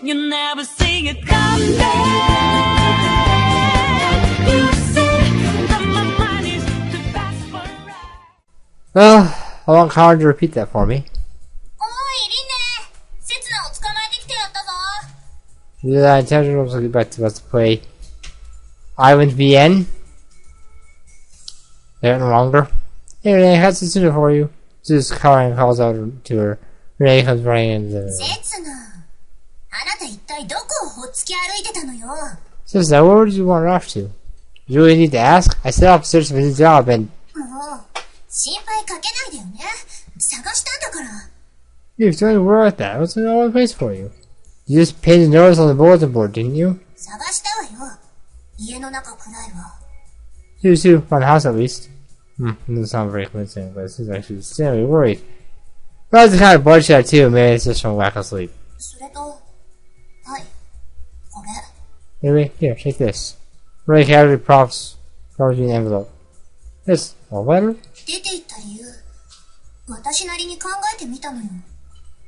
You never see it come back. You say that my mind is too fast for a ride. Well, I want Colin to repeat that for me. The intention was to get back to us to play Island VN. They're no longer. Hey Renee, how's the dinner for you? Just Colin calls out to her. Renee comes running into the Sister, where did you want off to? You really need to ask? I set off search for a new job and you've done work at that. What's the only place for you? You just painted notice on the bulletin board, didn't you? You too, on the house at least. Doesn't sound very convincing, but it seems like she's extremely worried. Well, it's kind of bloodshed too, maybe it's just from lack of sleep. Anyway, here, take this. Ray casually props you an envelope. This, a letter?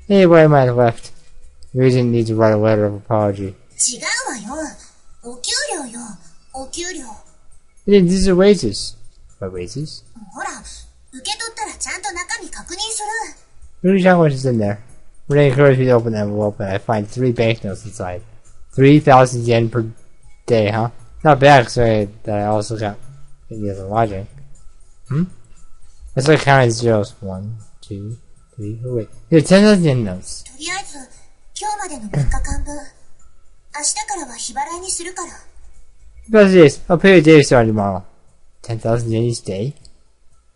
Anyway, I might have left. We didn't need to write a letter of apology. These are wages. What wages? Really how much is in there? Renee encouraged me to open the envelope and I find 3 banknotes inside. 3,000 yen per day, huh? Not bad considering that I also got India's lodging. Let's like counting zeros. 1, 2, 3, oh wait. Here, 10,000 yen notes. Because yes, I'll pay a day starting tomorrow. 10,000 yen each day?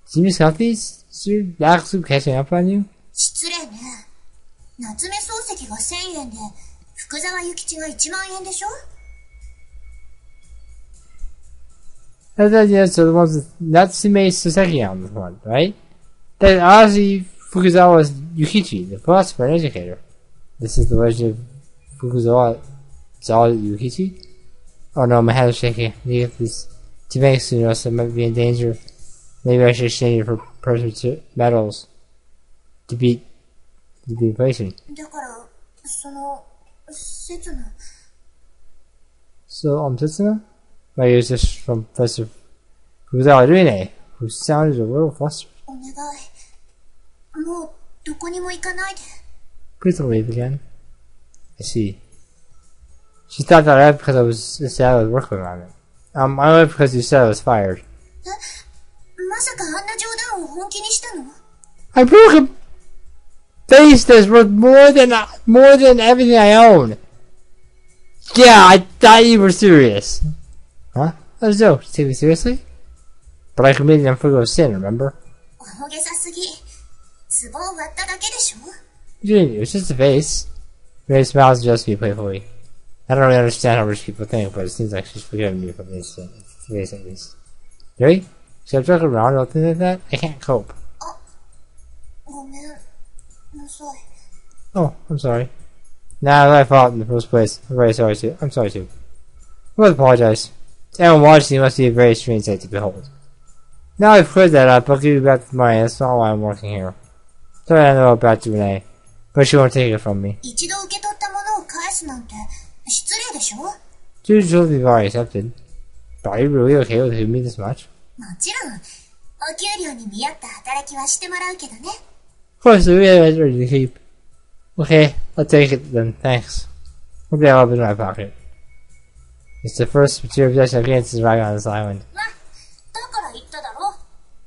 Seems healthy? Is your lack of catching up on you? So the ones with Natsume Soseki on the front, right? That honestly Fukuzawa's Yukichi, the philosopher and educator. This is the legend of Fukuzawa Yukichi? Oh no, my head is shaking. You get this Jimensu knows I might be in danger. Maybe I should exchange it for precious metals to beat the inflation. So, Tetsuna? Maybe it was just from Professor Fukuzawa Rine, who sounded a little flustered. Please don't leave again. I see. She thought that I left because I was sad I was working on it. I left because you said I was fired. I broke a face that's worth more than everything I own. Yeah, I thought you were serious. Huh? That was dope. You take me seriously? But I committed an unforgivable sin, remember? You didn't. It was just a face. Ray smiles and adjusts me playfully. I don't really understand how rich people think, but it seems like she's forgiven me from the incident. It's the face at least. Really? Should I joke around or something like that? I can't cope. Oh, I'm sorry. Nah, that was my fault in the first place. I'm very sorry too. I'm sorry too. I will apologize. To anyone watching, it must be a very strange sight to behold. Now I've cleared that up, I'll give you back the money. That's not why I'm working here. Sorry I know about you, Renee, but she won't take it from me. Usually we've already accepted. But are you really okay with giving me this much? Of course, we have ready to keep. Okay, I'll take it then, thanks. Maybe I'll open my pocket. It's the first material possession against this rag on this island.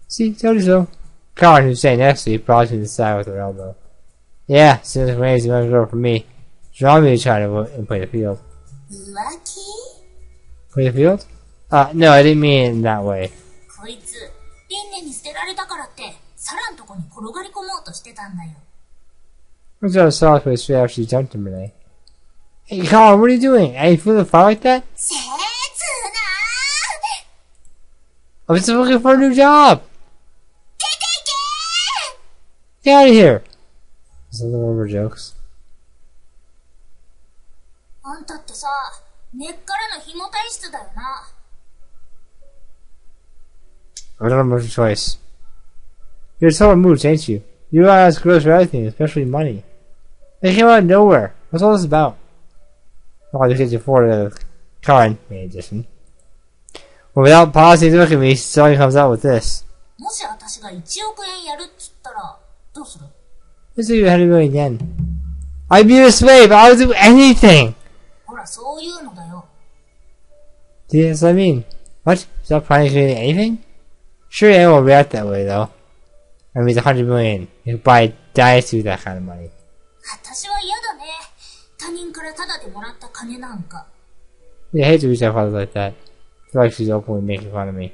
See, told you so. Karen, who's sitting next to you, prodded me to the side with her elbow. Yeah, since it's Renee's the only girl for me. She wanted me to try to play the field. Play the field? No, I didn't mean it in that way. I was out of soft place straight after you jumped him, Renee. Hey, Colin, what are you doing? Are you feeling a fire like that? I'm just looking for a new job! Get out of here! There's a little over jokes. I don't have much choice. You're so removed, ain't you? You ask girls for everything, especially money. They came out of nowhere. What's all this about? all the kids afford the current main edition. Well, without pausing to look at me, Sony comes out with this. もし私が1億円やるっつったら、どうする？ Let's do 100 million yen. I'd be a slave. I'll do anything. ほら、そういうのだよ。See, that's what I mean. What? Stop planning to do anything? Sure, I won't react that way, though. I mean, it's 100 million. You can buy dynasty with that kind of money. 私は嫌だね。他人からタダでもらった金なんか。Yeah, I hate to reach out fathers like that. I feel like she's openly making fun of me.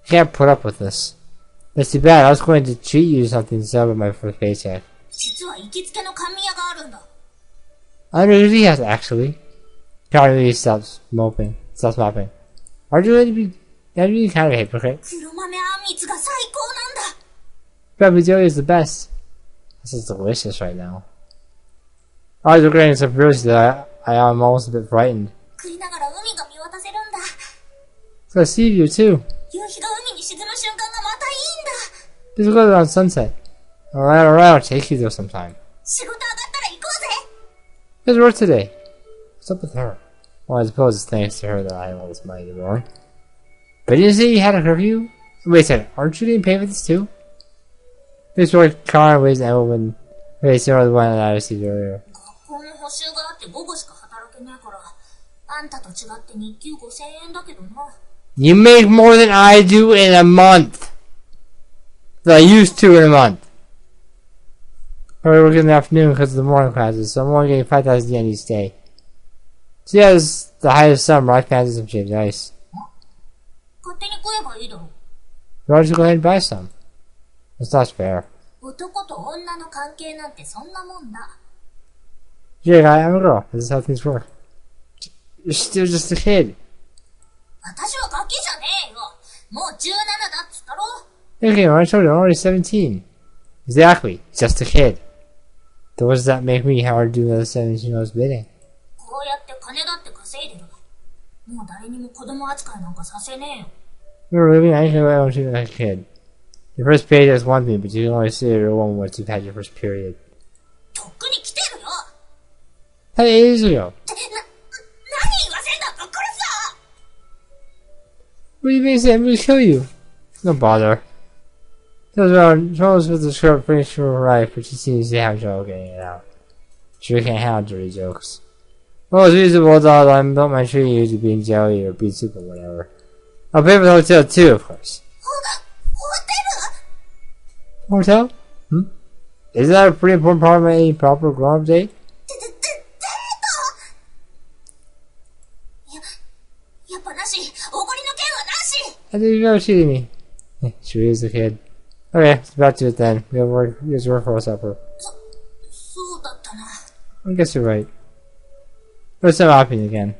I can't put up with this. That's too bad. I was going to treat you to something to celebrate my first paycheck. 実は行きつけの甘味屋があるんだ。I don't really have to, actually. Can't really stop smoking. Stop smoking. Aren't you really be... That'd be kind of a hypocrite. 黒豆あんみつが最高なんだ。But Joey is the best. This is delicious right now. I was regretting some fruits that I'm almost a bit frightened. 食いながら海が見渡せるんだ。It's got a sea view, too. 夕日が海に沈む瞬間がまたいいんだ。Let's go there on sunset. Alright, I'll take you there sometime. 仕事上がったら行こうぜ。 How's work today? What's up with her? Well, I suppose it's thanks to her that I have all this money anymore. But didn't you say you had a curfew? Wait a second, aren't you getting paid for this too? This was car and weighs Emma when very similar to the one that I received earlier. 学校の補習があって午後しか働けないから、あんたと違って日給5000円だけどな。You make more than I do in a month! That I used to in a month. I work in the afternoon because of the morning classes, so I'm only getting 5,000 yen each day. So yeah, it's the height of summer, I fancy some shaved ice. 勝手に食えばいいだろ。 Why don't you go ahead and buy some? It's not fair. 男と女の関係なんてそんなもんだ。 Jake, I'm a girl. This is how things work. You're still just a kid. 私はガキじゃねえよ。もう17だっつったろ。 Okay, I told you, I'm already 17. Exactly, just a kid. So what does that make me? How to do another 17-year-old's bidding? こうやって金だって稼いでる。もう誰にも子供扱いなんかさせねえよ。 You're living anything I want you like a kid. Your first payday is one thing, but you can only see it one once you've had your first period. とっくに来てるよ。 How many years ago? って何言わせんだぶっ殺すぞ。 What do you mean? I'm gonna kill you. No bother. Charles with the short, pretty sure right, but she seems to have trouble getting it out. Sure can't handle dirty jokes. Well, it's reasonable that I don't mind treating you to being jelly or bean soup or whatever. I'll pay for the hotel too, of course. ホテル？ Hotel? Isn't that a pretty important part of any proper grown-up date? やっぱなし。おごりの件はなし。 I think you're cheating me. She is a kid. Okay, it's about to it then. We have work for us supper. そうだったな。 I guess you're right. Let's start hopping again.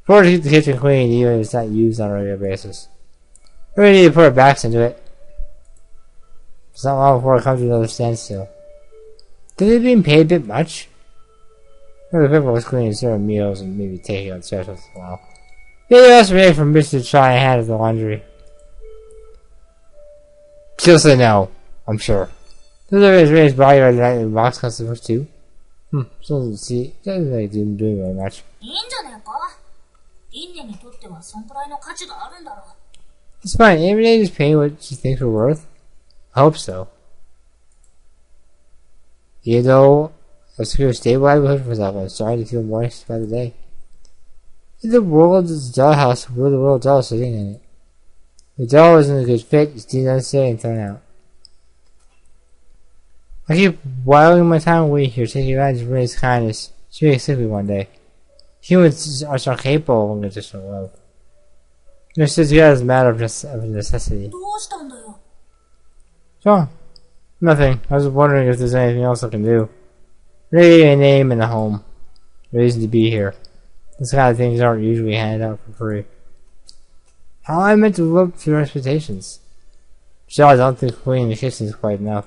Before to keep the kitchen clean, even if it's not used on a regular basis. We really need to put our backs into it. It's not long before it comes to another standstill. Did they being paid a bit much? The people was cleaning certain meals and maybe taking out trash once in a while. Maybe that's really for Mr. to try and handle the laundry. She'll say no, I'm sure. Does everybody's raised body right nightly box customers too? Doesn't like doing very much. いいんじゃねえか。リンネにとってはそんくらいの価値があるんだろう。 It's fine, every day just paying what she thinks we're worth. I hope so. Even though I secure a stable livelihood for myself, I'm starting to feel more anxious by the day. In the world is a dollhouse, we're the real doll sitting in it. The doll isn't a good fit, it's deemed unnecessary and thrown out. I keep whiling my time away here, taking advantage of Ren's kindness. She may sick me one day. Humans are so capable of unconditional love. They're still together as a matter of necessity. どうしたんだよ。 So, nothing. I was wondering if there's anything else I can do. Maybe a name and a home. A reason to be here. This kind of things aren't usually handed out for free. How am I meant to live up to your expectations? Besides, I don't think cleaning the kitchen is quite enough.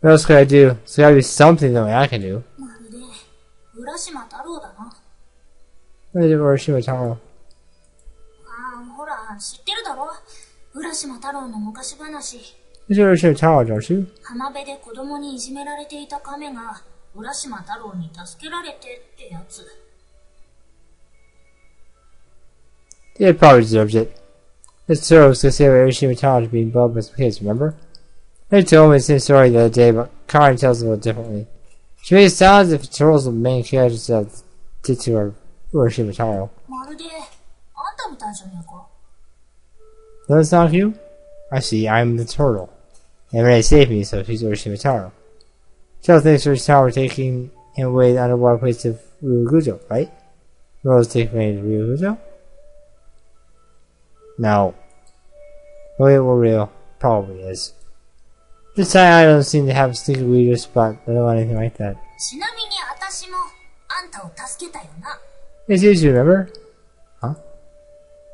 What else could I do? There's gotta be something that I can do. まるで浦島太郎だな。 What did Urashima Taro? ああ、ほら、知ってるだろ。浦島太郎の昔話。 Who's Urashima Taro, don't you? 浜辺で子供にいじめられていた亀が浦島太郎に助けられてってやつ。It probably deserves it. This turtle was considered Hiroshima Tower to be above its kids, remember? They told me the same story the other day, but Karen tells it a little differently. She made it sound as if the turtle's the main character of Titsu or Hiroshima Tower. まるで、あんたみたいじゃねえか。Does that sound you? I see, I'm the turtle. And Renee saved me, so she's Hiroshima Tower. Turtle thinks Hiroshima Tower taking him away to the underwater place of Ryugujo, right? Rose taking me to Ryugujo? No. Well, it will real. Probably is. This time I don't seem to have a sneaky weird spot. I don't want anything like that. ちなみに私も、あんたを助けたよな。Yes, you remember? Huh?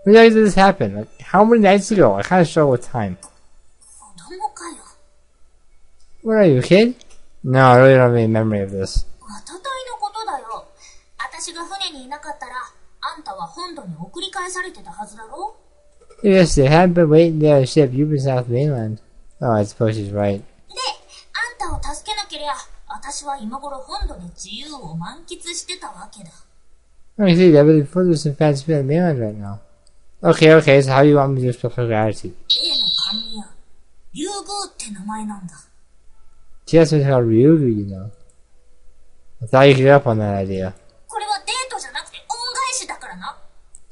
When did this happen? Like, how many nights ago? I kind of struggle with time. 子供かよ。What are you, a kid? No, I really don't have any memory of this. おとといのことだよ。私が船にいなかったら、あんたは本土に送り返されてたはずだろ。 Yes, they hadn't been waiting there on the ship. You've been south mainland. Oh, I suppose she's right. で、あんたを助けなけりゃ、私は今頃本土で自由を満喫してたわけだ。I can see that, but before there's some fancy on the mainland right now. Okay, so how do you want me to express my gratitude? 例の神や、竜宮って名前なんだ。 She has something called Ryugu, you know. I thought you could get up on that idea. これはデートじゃなくて恩返しだからな。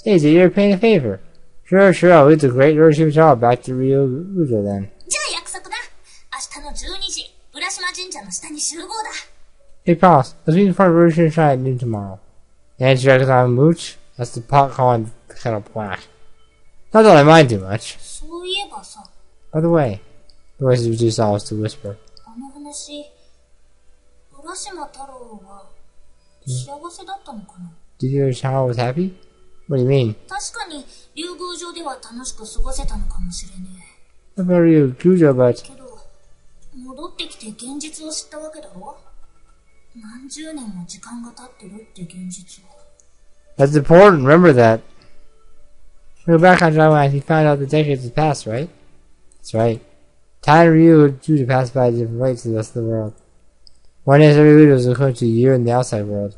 Hey, so you're paying a favor. Sure, I'll lead the great Hiroshima Tower back to Ryugujo then. じゃあ約束な。明日の12時、浦島神社の下に集合だ。 Hey, pals, let's meet in front of Hiroshima Shrine at noon tomorrow. And she reckons I'm a mooch? That's the pot calling the kettle black. Not that I mind too much. そういえばさ、 By the way, the voices reduced almost to whisper. あの話、浦島太郎は幸せだったのかな。 Did you hear Tower was happy? What do you mean? 確かに竜宮城では楽しく過ごせたのかもしれね Not about Ryugujo, but え。けど、戻ってきて現実を知ったわけだろ。何十年も時間が経ってるって現実を。 that's important. Remember that. Go back on time when he found out the decades had passed, right? That's right. Time and Ryugujo passed by different rates to the rest of the world. One day, every video was equivalent to a year in the outside world.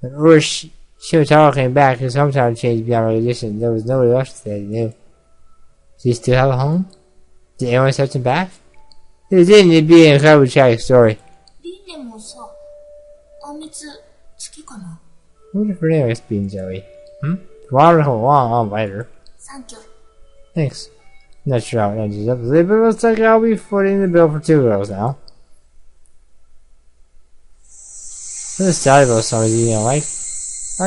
When Hiroshima Tower came back, his hometown changed beyond recognition. There was nobody else that he knew. Does he still have a home? Did anyone accept him back? If he didn't, it'd be an incredibly tragic story. リンネもさ、あんみつ好きかな。 I wonder if Renee likes being Joey. If you want to come along, I'll invite her. サンキュー。 Thanks. I'm not sure how it ended up, but it looks like I'll be footing the bill for 2 girls now. This Salvo song is you know, like this.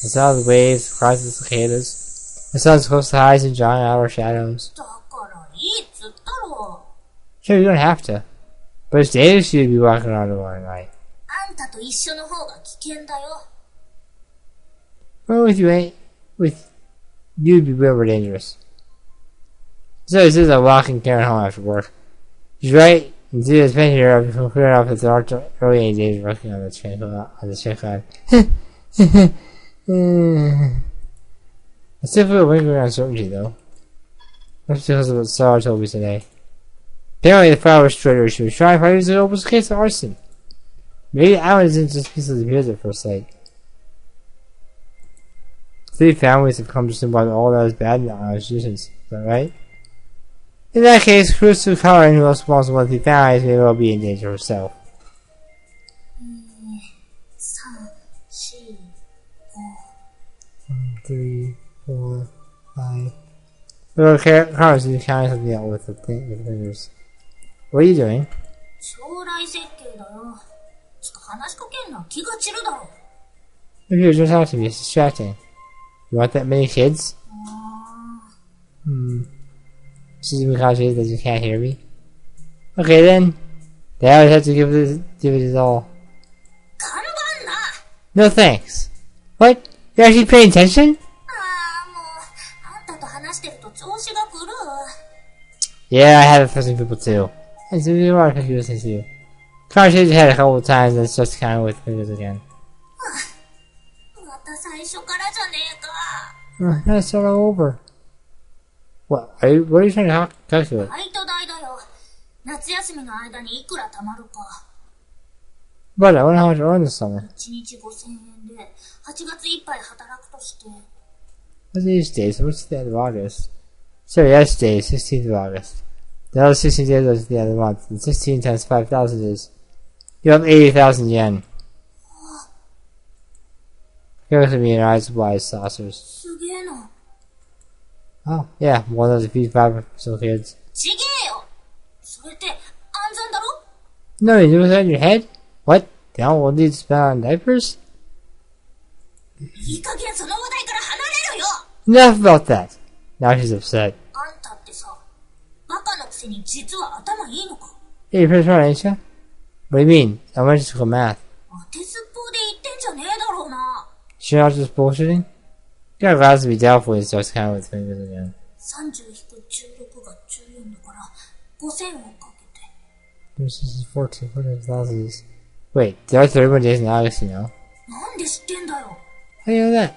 The sound of the waves, cries of the cicadas. The sun's close to the highs and drawing out our shadows. だからいいっつったろ。 Sure, you don't have to. But it's dangerous for you to be walking around alone at night. あんたと一緒の方が危険だよ。 Well, with you'd be way more dangerous. So this is a walking Karen home after work. She's right. And see this pen here, I've been clearing off that there aren't really any days working on the train line. It's definitely a lingering uncertainty, though. That's because of what Sarah told me today. Apparently, the fire was destroyed, or she was trying 5 years ago, was a case of arson. Maybe the island isn't just pieces of appears at first sight. 3 families have come to symbolize all that is bad in the island's traditions. Is that right? In that case, Kurusu Karen, who else belongs to one of the families, may well be in danger herself. 3、4、 1, 3, 4, 5. Well, Karen's counting something out with the fingers. What are you doing? 将来設計だよ。ちょっと話しかけんな。気が散るだろ。 If you just talk to me, it's distracting. You want that many kids? She's even conscious that you can't hear me. Okay then. They always have to give it his all. 頑張んな。 No thanks. What? You're actually paying attention? ああ、もう、あんたと話してると調子が狂う。 Yeah, I have it for some people too. And some people are confused listening to you. Conversations had a couple of times and starts kind of with fingers again. また最初からじゃねえか。 Gotta start all over. What are you trying to calculate? バイト代だよ。夏休みの間にいくら貯まるか。 But I wonder how much I earn this summer. 1日5000円で、8月いっぱい働くとして、What's each day? So what's the end of August? So yesterday, 16th of August. The other 16 days is the end of the month. And 16 times 5,000 is... You have 80,000 yen. Here's some unionized saucers. すげえな。 Oh, yeah, one of those feed 5 so kids. ちげえよ。それって安全だろ？ No, you do it on your head? What? They don't want you to spend on diapers? いい加減その話題から離れろよ。 Enough about that. Now she's upset. あんたってさ、バカのくせに実は頭いいのか？ Hey, you're pretty smart, ain't you? What do you mean? I went to school math. 当てずっぽうで言ってんじゃねえだろうな。 She's not just bullshitting? You got glass to be doubtful and starts counting with fingers again. 30-16が14だから5000をかけて。 This is 14, 14,000 is... Wait, there are 31 days in August, you know? なんで知ってんだよ。 How do you know that?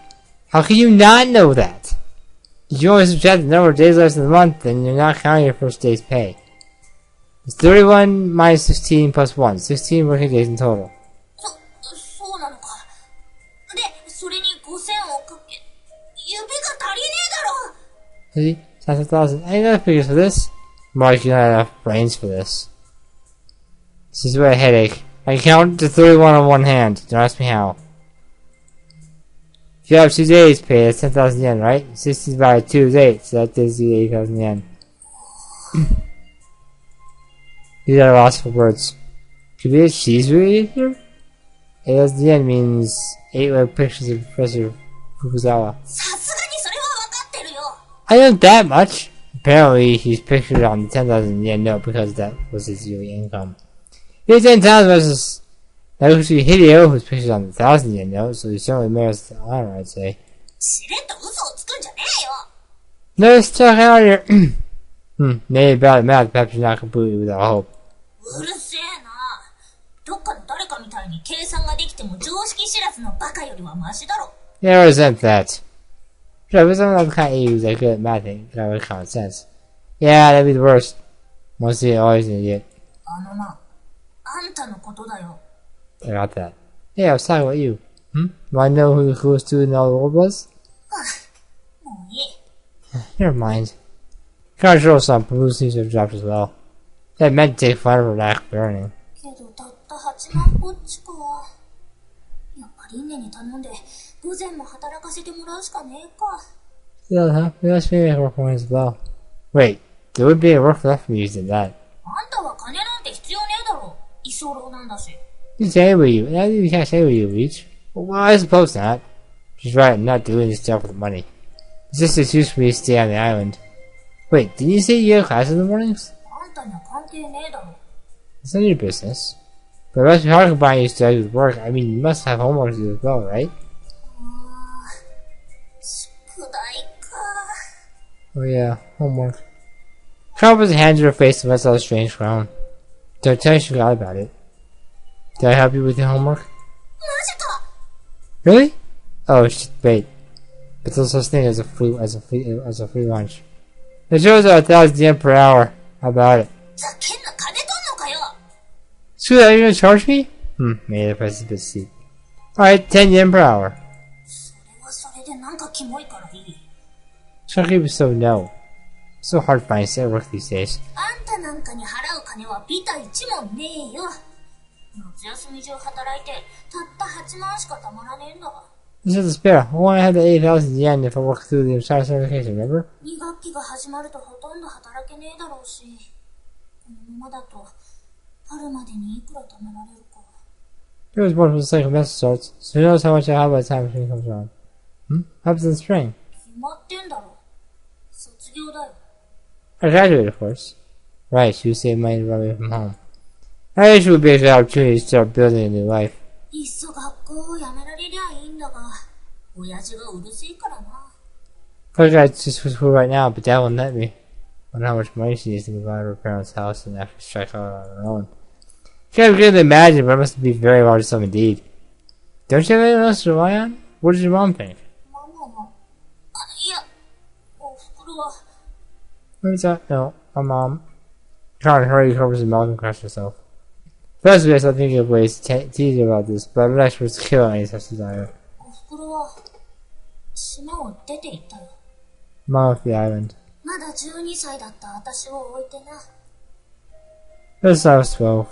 How can you not know that? If you always subtract the number of days left in the month, then you're not counting your first day's pay. It's 31 minus 16 plus 1. 16 working days in total. そうなのか。で、それに5000をかけ、指が足りねえだろ。 See? That's 1,000. I ain't got figures for this. Mark, you don't have enough brains for this. This is why a headache. I can count to 31 on one hand. Don't ask me how. If you have 2 days pay, that's 10,000 yen, right? 60 divided by 2 is 8, so that gives you 8,000 yen. These are lots of words. Could be a cheese related here? 8,000 yen means 8 web pictures of Professor Fukuzawa. さすがにそれは分かってるよ。 I know that much! Apparently, he's pictured on the 10,000 yen note because that was his yearly income. Here's 10,000 versus Naguchi Hideo, who's pictured on the 1,000 yen note, so he certainly merits the honor, I'd say. しれっと嘘をつくんじゃねえよ。 No, let's talk out here. Maybe about math, perhaps you're not completely without hope. うるせえな。どっかの誰かみたいに計算ができても常識知らずのバカよりはマシだろ。 Yeah, I resent that. Sure, but someone like kind of who's like good at math and got with common sense. Yeah, that'd be the worst. Mostly always an idiot. あのな、あんたのことだよ。 I got that. Yeah, I was talking about you. You wanna know who the coolest dude in all the world was? もういい。 Never mind. Can't show some publicity should have dropped as well. That meant to take forever to act burning. けどたった8万こっちか。やっぱりねに頼んで午前も働かせてもらうしかねえか。 Yeah, huh? Maybe that's maybe I can work for me as well. Wait, there would be a work left for me using that. あんたは金なんて必要ねえだろ。居候なんだし。 You say with you. I think you can't say with you, Leech. Well, I suppose not. She's right, I'm not doing this job for the money. It's just an excuse for me to stay on the island. Wait, didn't you say you have class in the mornings? あんたには関係ねえだろ。 It's none of your business. But it must be hard to combine your studies with work. I mean, you must have homework to do as well, right? 宿題か。 Oh yeah, homework. Carl puts a hand to her face and lets out a strange frown. Don't tell you she forgot about it. Did I help you with your homework? マジか。 Really? Oh, wait. But there's no such thing as a free lunch. The shows are 1,000 yen per hour. How about it? ざけんな金取んのかよ。 Screw that, you're gonna charge me? Maybe the price is a bit steep. Alright, 10 yen per hour. それはそれでなんかキモいからいい。 Chucky was so no. So hard to find steady work these days. あんたなんかに払う金はビタ一文ねえよ。夏休み中働いてたった8万しかたまらねえんだ。 This is the spare. I want to have the 8,000 yen if I work through the entire certification, remember? 2学期が始まるとほとんど働けねえだろうし、このままだと春までにいくら貯められるか。 There was more from the cycle message starts, so who knows how much I have by the time spring comes around. Happens in the spring. 決まってんだろ。卒業だよ。 I graduated, of course. Right, she would save money to run away from home. I wish it would be a good opportunity to start building a new life. いっそ学校を辞められりゃいいんだが、親父がうるせえからな。 I got just for school right now, but Dad won't let me. I wonder how much money she needs to move out of her parents' house and actually strike out on her own. Can't begin to imagine, but it must be a very large sum indeed. Don't you have anyone else to rely on? What does your mom think? ママは、いや、おふくろは、 What is that? No, my mom. Trying to hurry covers the mouth and crushed herself. First, I started thinking of ways to tease her about this, but I'm not sure to kill any such desire. おふくろは、島を出て行ったよ。 Mom of the island. まだ12歳だった私を置いてな。 This I was 12.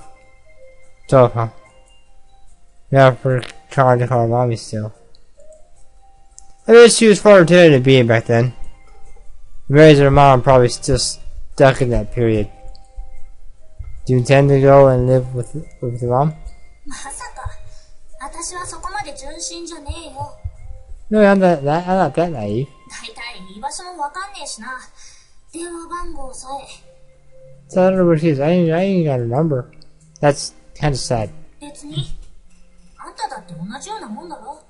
12, huh? Yeah, for trying to call mommy still. I bet she was far retarded to being back then. Mary's her mom probably still stuck in that period. Do you intend to go and live with the mom? まさか、私はそこまで純真じゃねえよ。 No, I'm not that naive. だいたい居場所もわかんねえしな。電話番号さえ。 So I don't know where she is. I ain't got her number. That's kind of sad. 別に。あんただって同じようなもんだろ。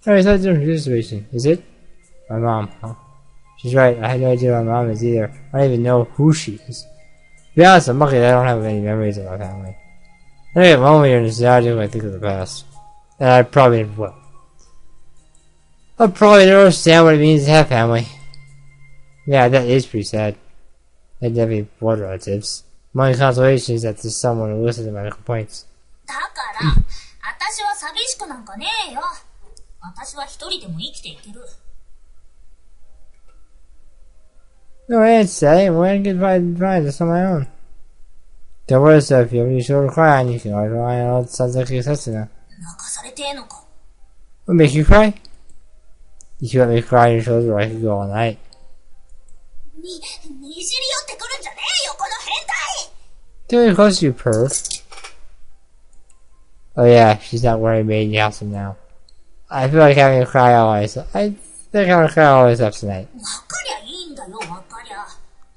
Alright, so that's a different situation. Is it? My mom, huh? She's right. I had no idea who my mom is either. I don't even know who she is. To be honest, I'm lucky that I don't have any memories of my family. I get lonely or nostalgic when I think of the past. And I probably never will. I'll probably never understand what it means to have family. Yeah, that is pretty sad. I didn't have any blood relatives. My only consolation is that there's someone who listens to my complaints. だから、私は寂しくなんかねえよ。私は一人でも生きていける。 No, I ain't sad. Well, I can get by just on my own. Don't worry, so if you have any shoulder to cry on, you can always rely on all the sounds like success now. 泣かされてえのか。 What make you cry? If you let me cry on your shoulder, I could go all night. にじり寄ってくるんじゃねえよ、この変態。 Too close, you perv. Oh yeah, she's not wearing maiden costume now. I feel like having a cry always. I think I'm gonna cry all this up tonight. わかりゃいいんだよ、わかりゃ。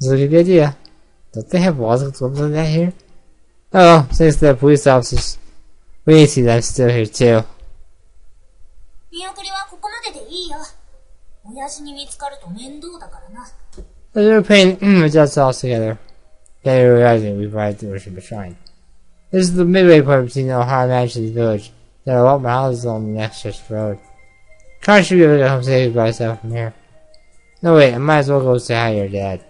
This is a good idea. Don't they have walls and slopes like that here? Oh well, thanks to the police officers. We need to see them still here too. 見送りはここまででいいよ。親父に見つかると面倒だからな。 As we were paying adjust all together. Then realizing we arrived at the worship shrine. This is the midway point between the Ohio Mansion and the village. There are a lot more houses along the next stretch of road. Car should be able to come say goodbye to myself from here. No wait, I might as well go say hi to your dad.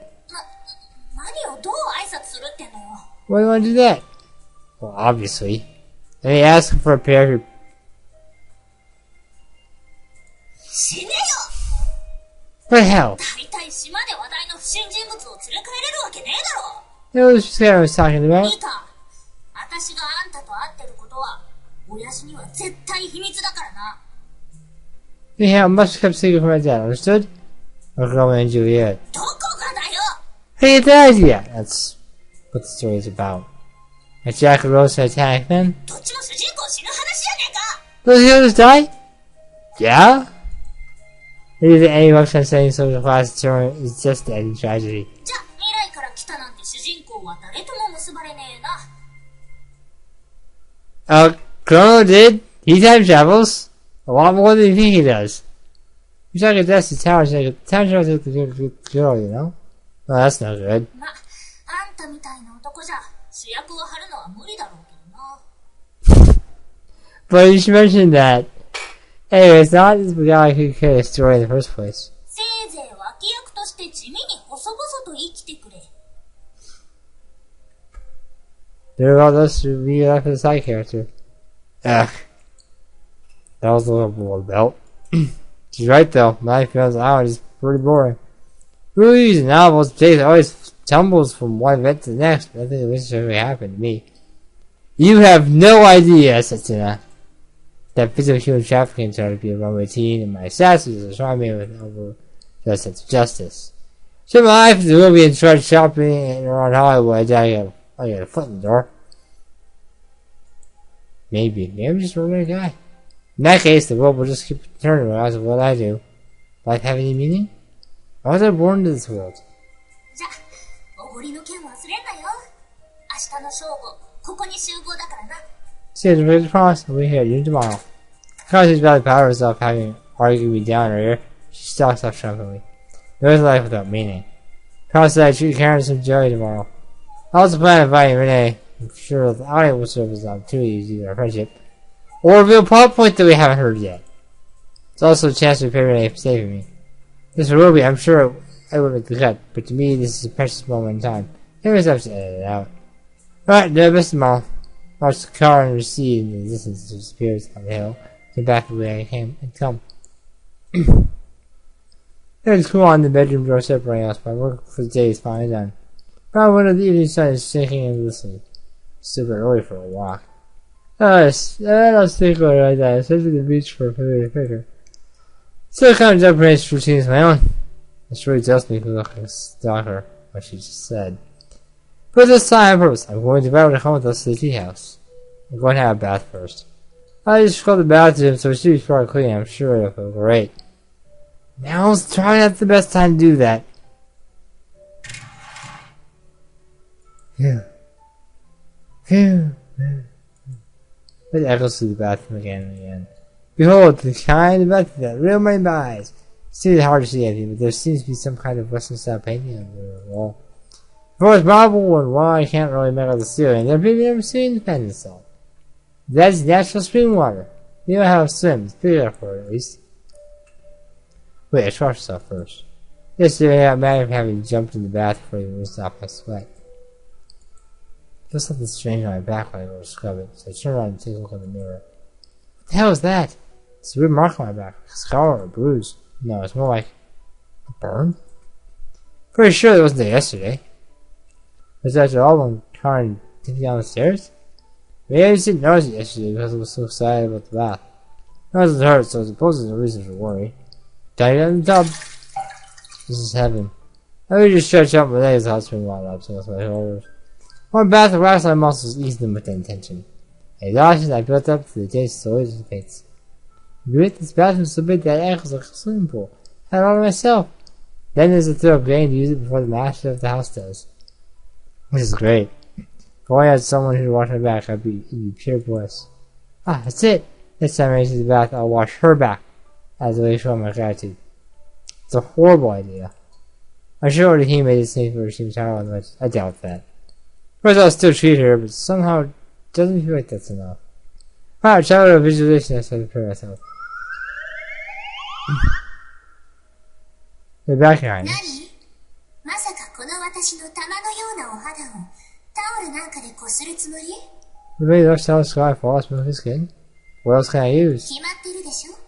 何をどう挨拶するってんだよ。 Why do you want to do that? Well, obviously. Let me ask him for a pair of your... 死ねよ。 What the hell? 大体島で話題の不審人物を連れ帰れるわけねえだろ。 You know what this guy was talking about? いいか。私があんたと会ってることは、親父には絶対秘密だからな。 Yeah, I must have kept secret from my dad, understood? Or Romeo and Juliet. どこがだよ。 Hey, the idea! That's what the story is about. And Jack and Rose Titanic then? どっちも主人公死ぬ話じゃねえか。 Those heroes die? Yeah? Maybe the any function setting social class term is just any tragedy. じゃあ未来から来たなんて主人公は誰とも結ばれねえな。Chrono did? He time travels? A lot more than you think he does. You're talking that's the tower, town travels like the girl, you know? Well, that's no good. ま、あんたみたいな男じゃ主役を張るのは無理だろうけどな。 But you should mention that. Anyway, it's not this guy who created a story in the first place. せいぜい脇役として地味に細々と生きてくれ。 There are all those to be left as a side character. Ugh. That was a little bold belt. She's right though, my feels out is pretty boring. Movies and novels, Jake always tumbles from one event to the next, but I think this really happened to me. You have no idea, Setsuna, that physical human trafficking started to be a runway teen, and my assassin is a strong man with an over just sense of justice. So my life is a movie and start shopping around Hollywood, I got a foot in the door. Maybe I'm just a regular guy. In that case, the world will just keep turning regardless of what I do. Life have any meaning? Why was I born into this world? じゃあ、おごりの件忘れんなよ。明日の正午、ここに集合だからな。 See, as a promise, I'll be here at noon tomorrow. Constance barely proud of herself having argued me down earlier. She stalks off triumphantly. There is life without meaning. Promise that I treat Karen to some joy tomorrow. I also plan on inviting Renee. I'm sure the audience will serve as an opportunity to do our friendship. Or reveal a plot point that we haven't heard yet. It's also a chance to repay Renee for saving me. This will be, I'm sure, I will make the cut, but to me, this is a precious moment in time. Maybe I have to edit it out. Alright, do my best tomorrow. Watch the car and recede in the distance as it disappears on the hill. Get back the way I came and come. There's Kuon, the bedroom door separating us. My work for the day is finally done. Around one of the evening sun is sinking and listening. Still bit early for a walk. I don't think like that. I sit to the beach for a familiar figure. Still kind of Japanese routine is my own. It sure does make me look like a stalker, what she just said. But this time, I'm going to bed at home with us to the tea house. I'm going to have a bath first. I just called the bathroom, so it should be fairly clean. I'm sure it'll feel great. Now's probably not the best time to do that. Phew. Phew. It echoes through the bathroom again and again. Behold, the kind of bathroom that real my eyes. It's really hard to see anything, but there seems to be some kind of Western style painting on the wall. For it's marble and why I can't really make out the ceiling, there may never seen the pen itself. That's natural spring water. You know how to swim, it's big enough for it at least. Wait, I wash myself first. Yesterday I got mad at having jumped in the bath before you rinsed off my sweat. Feels something strange on my back when I go to scrub it, so I turn around and take a look in the mirror. What the hell is that? It's a weird mark on my back, like a scar or a bruise. No, it's more like a burn? Pretty sure it wasn't there yesterday. Was that after all when Karen took me down the stairs? Maybe I just didn't notice it yesterday because I was so excited about the bath. It doesn't hurt, so I suppose there's no reason for worry. Dive in the tub. This is heaven. I would just stretch out my legs, hot spring water up against my shoulders. One bath of relax my muscles, ease them with intention. A exhaustion I built up to the day slowly dissipates. This bathroom is so big that it acts like a swimming pool. I had it all myself. Then there's a thrill of getting to use it before the master of the house does. Which is great. If I had someone who'd watch my back, it'd be pure bliss. Ah, that's it. Next time I use the bath, I'll wash her back as a way to show my gratitude. It's a horrible idea. I'm sure already he made it safe for she was tired, but I doubt that. Of course, I'll still treat her, but somehow it doesn't feel like that's enough. Alright, try out a visualization as I prepare myself. They're back behind us. 何まさかこの私の玉のようなお肌をタオルなんかでこするつもり We made the sky fall smooth his skin. What else can I use? 決まってるでしょ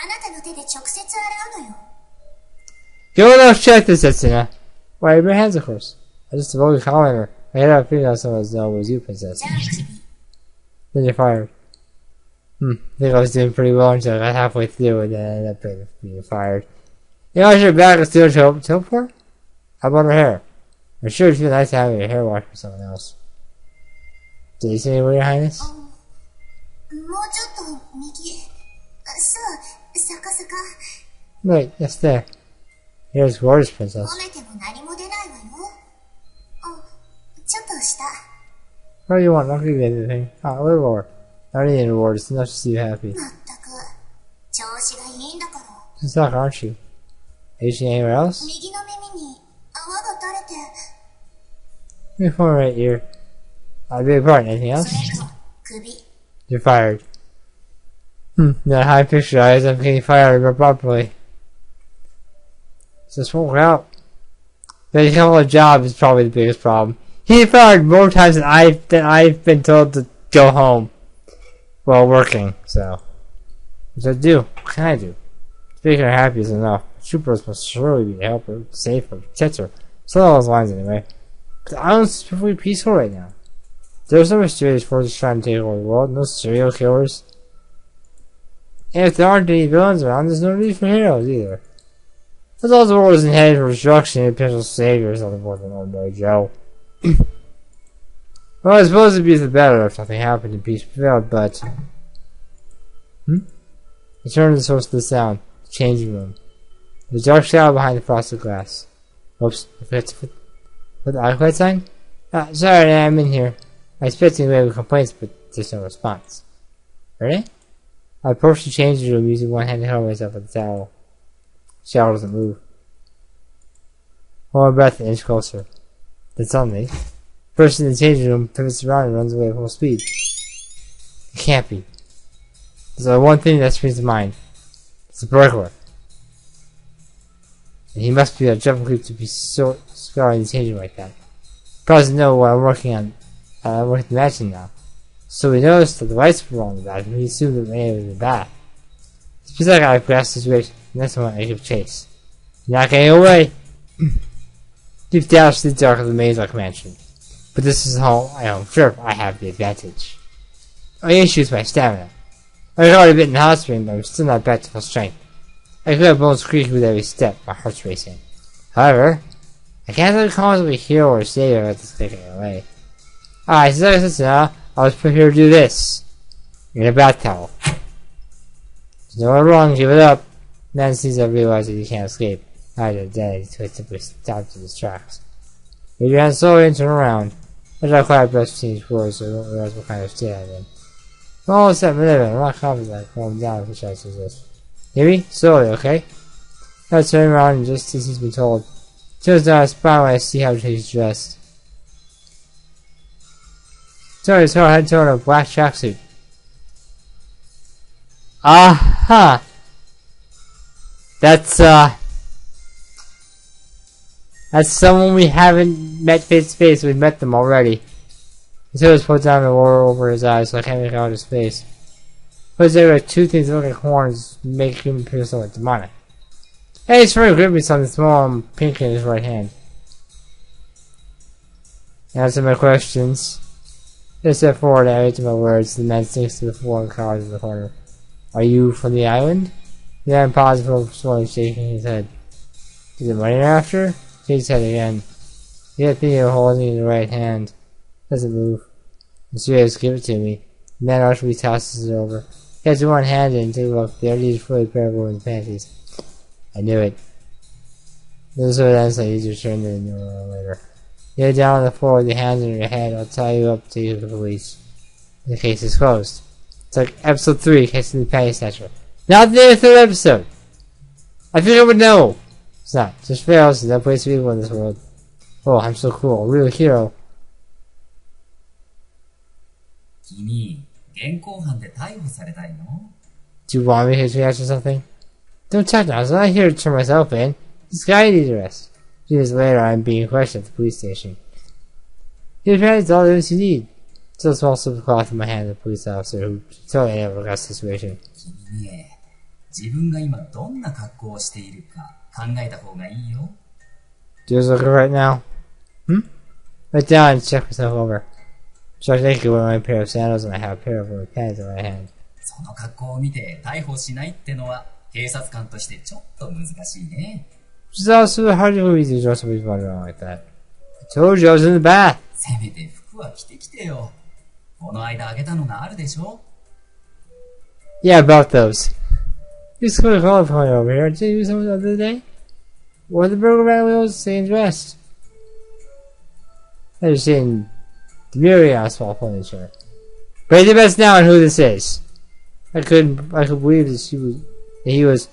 あなたの手で直接洗うのよ Go now check this, Setsuna. Why, your hands, of course. I just avoided calling her. I had a feeling that someone was know it was you, princess. じゃあ君 Then you're fired. I think I was doing pretty well until I got halfway through and then I ended up being fired. You know, I should back and still teleport? How about her hair? I'm sure it'd feel nice having your hair washed for someone else. Did you say anywhere, Your Highness? もうちょっと右へそう逆さか Wait, yes, there. Here's gorgeous, princess. 褒めても何も出ないわよあちょっと下 What do you want? I'll give you anything. Ah, a little more. I don't need any reward. It's enough to see you happy. まったく調子がいいんだから Just talk, aren't you? Are you seeing anywhere else? 右の耳に泡が垂れて Give me a phone right here. I beg your pardon. Anything そ else? れと首 You're fired. That high picture eyes. I'm getting fired properly. Just won't work out. The couple of job is probably the biggest problem. He fired more times than I've been told to go home while working. So, what should I do? What can I do? Making her happy is enough. Troopers must surely be to help her, save her, protect her. Some of those lines anyway. The island's perfectly peaceful right now. There's no mysterious forces trying to take over the world, no serial killers. And if there aren't any villains around, there's no need for heroes either. There's all the world isn't headed for destruction and potential saviors nothing more than ordinary Joe. Well, I suppose it'd be the better if nothing happened and peace prevailed, but... I turned to the source of the sound, the changing room. The dark shadow behind the frosted glass. Oops, I forgot to put the autocorrect sign? Sorry, I'm in here. I expected to make complaints, but there's no response. Ready? I approached the changing room using one hand to hold myself at the towel. The shadow doesn't move. Hold my breath an inch closer. Then suddenly, the person in the changing room pivots around and runs away at full speed. It can't be. There's only one thing that springs to mind. It's a burglar. And he must be a jumping creep to be so scarring the changing like that. Probably doesn't know what I'm working on. I'm working the matching now. So we noticed that the lights were on the bathroom. He assumed that Renee was in the bath. It feels like I grasped the situation. The next moment I give chase. Not getting away. Deep down to the dark of the maze-like mansion. But this is how I am sure I have the advantage. My issue is my stamina. I've already been in the hot spring, but I'm still not back to full strength. I feel my bones creaking with every step, my heart's racing. However, I can't let it call myself a hero or savior at this taking away. Alright, so that's it now. I was put here to do this. In a bath towel. There's nowhere wrong, give it up. Man sees I realize that he can't escape. Either dead, so he simply stops in his tracks. If your hands slowly and turn around. I try to quiet breath between each word so I don't realize what kind of state I'm in. I'm all set living. I'm not confident I calm down if he tries to resist. Hear me? Slowly, okay? Now turn around and just as he's been told. Turns down his spine when I see how he's dressed. Turn his head tone of a black tracksuit. Aha! That's someone we haven't met face to face. We've met them already. His hood was put down and wore over his eyes so I can't make out his face. But there were two things that look like horns, make him appear somewhat demonic. Hey, he's trying to grip me something small and pink in his right hand. Answer my questions. They step forward and I answer my words. The man sinks to the floor and cowers in the corner. Are you from the island? The man pauses for slowly shaking his head. Is it money you're after? Shakes his head again. The other thing you're holding in the right hand doesn't move. Mysterious, give it to me. The man archly tosses it over. He has one hand and take a look. The other is fully pair of women's panties. I knew it. This is what ends like you just turned in later. You lay down on the floor with your hands on your head. I'll tie you up to the police. The case is closed. It's like episode 3, Case of the Panty Snatcher. Not the third episode! I think I would know! It's not. Just fails. There's no place for evil in this world. Oh, I'm so cool. A real hero. 君、現行犯で逮捕されたいの？ Do you want me to react or something? Don't check now. I'm not here to turn myself in. This guy needs arrest. 2 years later, I'm being questioned at the police station. Your parents all the evidence you need. Still a small slip of cloth in my hand of the police officer who totally never got the situation. 君ね、自分が今どんな格好をしているか考えた方がいいよ。 Do you look right now? Right down and check myself over. Struck naked wearing my pair of sandals and I have a pair of women's pants in my hand. その格好を見て逮捕しないってのは警察官としてちょっと難しいね。 It's also hard for me to dress somebody's body around like that. I told you I was in the bath. せめて服は着てきてよ。この間あげたのがあるでしょ？ Yeah, about those. You just got a call phone over here. Did you do something the other day? Or the burger man was staying dressed? I just seen the myriad of small furniture. Rate the best now on who this is. I could believe that he was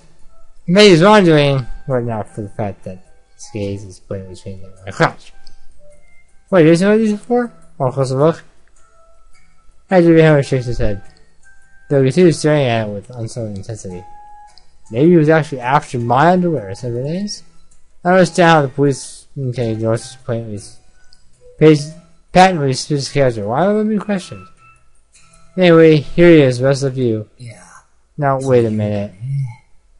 made his wrongdoing, were it not for the fact that his gaze is blatantly changing my crotch. Wait, did you know these before? More closer look. Andrew Hammer shakes his head. Though he continues staring at it with unsettling intensity. Maybe he was actually after my underwear, said Renee's. I understand how the police can ignore such patently suspicious character. Why would it be questioned? Anyway, here he is, rest of you. いや、 Now wait a minute.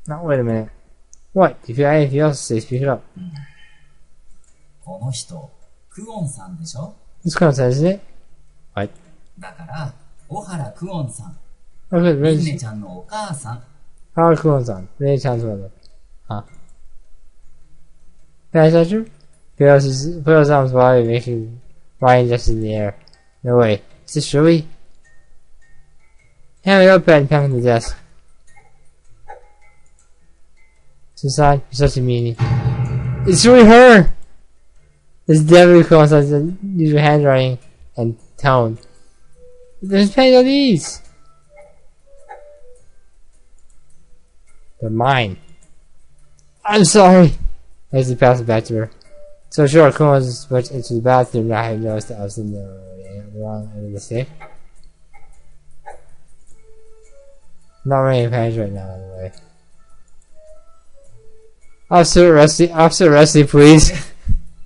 Now wait a minute. What? If you have anything else to say, speak it up. この人、クオンさんでしょ？ This kind of says, isn't it? What? だから、小原クオンさん。 Okay, ミン Ren ネちゃんのお母さん。 How Kuon-san. Ren sounds mother. Huh. Is that true? Put arms body making Ryan just in the air. No way. Is this really? Hand me up and pound on the desk. Susan, you're such a meanie. It's really her! It's definitely Kuon-san's usual handwriting and tone. There's plenty of these! They're mine. I'm sorry! As he passes it back to her. So sure, Kuon went into the bathroom, not having noticed that I was in the wrong end of the stick. I'm not wearing any pants right now, anyway. Officer, arrest me, please.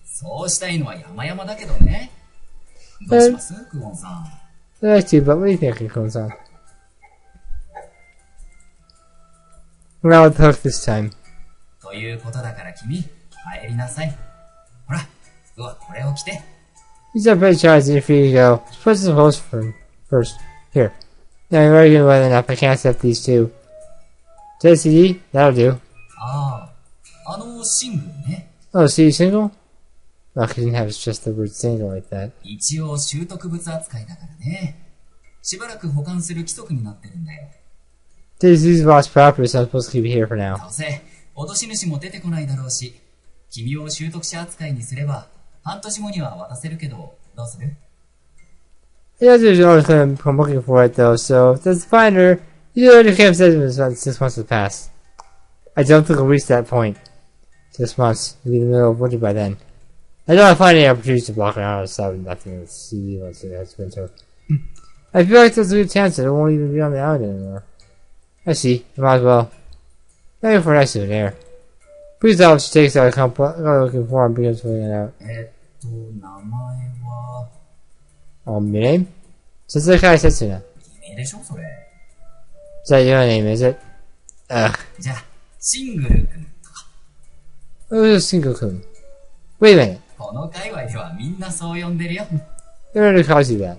そうしたいのは山々だけどね。どうしますクオンさん。 I like to, but what do you think, Kuon-san? We're out with the hook this time. とそういうことだから君、帰りなさい。ほら、服はこれを着て。He's up pretty charged in free to go. Just put some host for him first. Here. Now you're arguing whether or not I can't accept these two. JCD? That'll do. ああ、シングルね。Oh, so you single? No, he didn't have just the word single like that. 一応習得物扱いだからね。しばらく保管する規則になってるんだよ。These boss property, so I'm supposed to keep it here for now. どうせ、落とし主も出てこないだろうし、君を習得者扱いにすれば、半年後には渡せるけど、どうする？ Yeah, there's always I'm looking for it though, so if that's fine or you already can't say it 6 months have passed. I don't think we'll reach that point. 6 months. It'll be the middle of winter by then. I don't find any opportunities to block around outside with nothing to see once it has winter. I feel like there's a good chance that it won't even be on the island anymore. I see. I might as well. Maybe for next souvenir. Please don't takes out a looking for and begins filling it out. 名前は... Your name? Since the guy says to 君でしょそれ。Is that your name, is it? Ugh. じゃあ、シングル君とか。Who's Single-kun? Wait a minute. この界隈ではみんなそう呼んでるよ。Who already calls you that?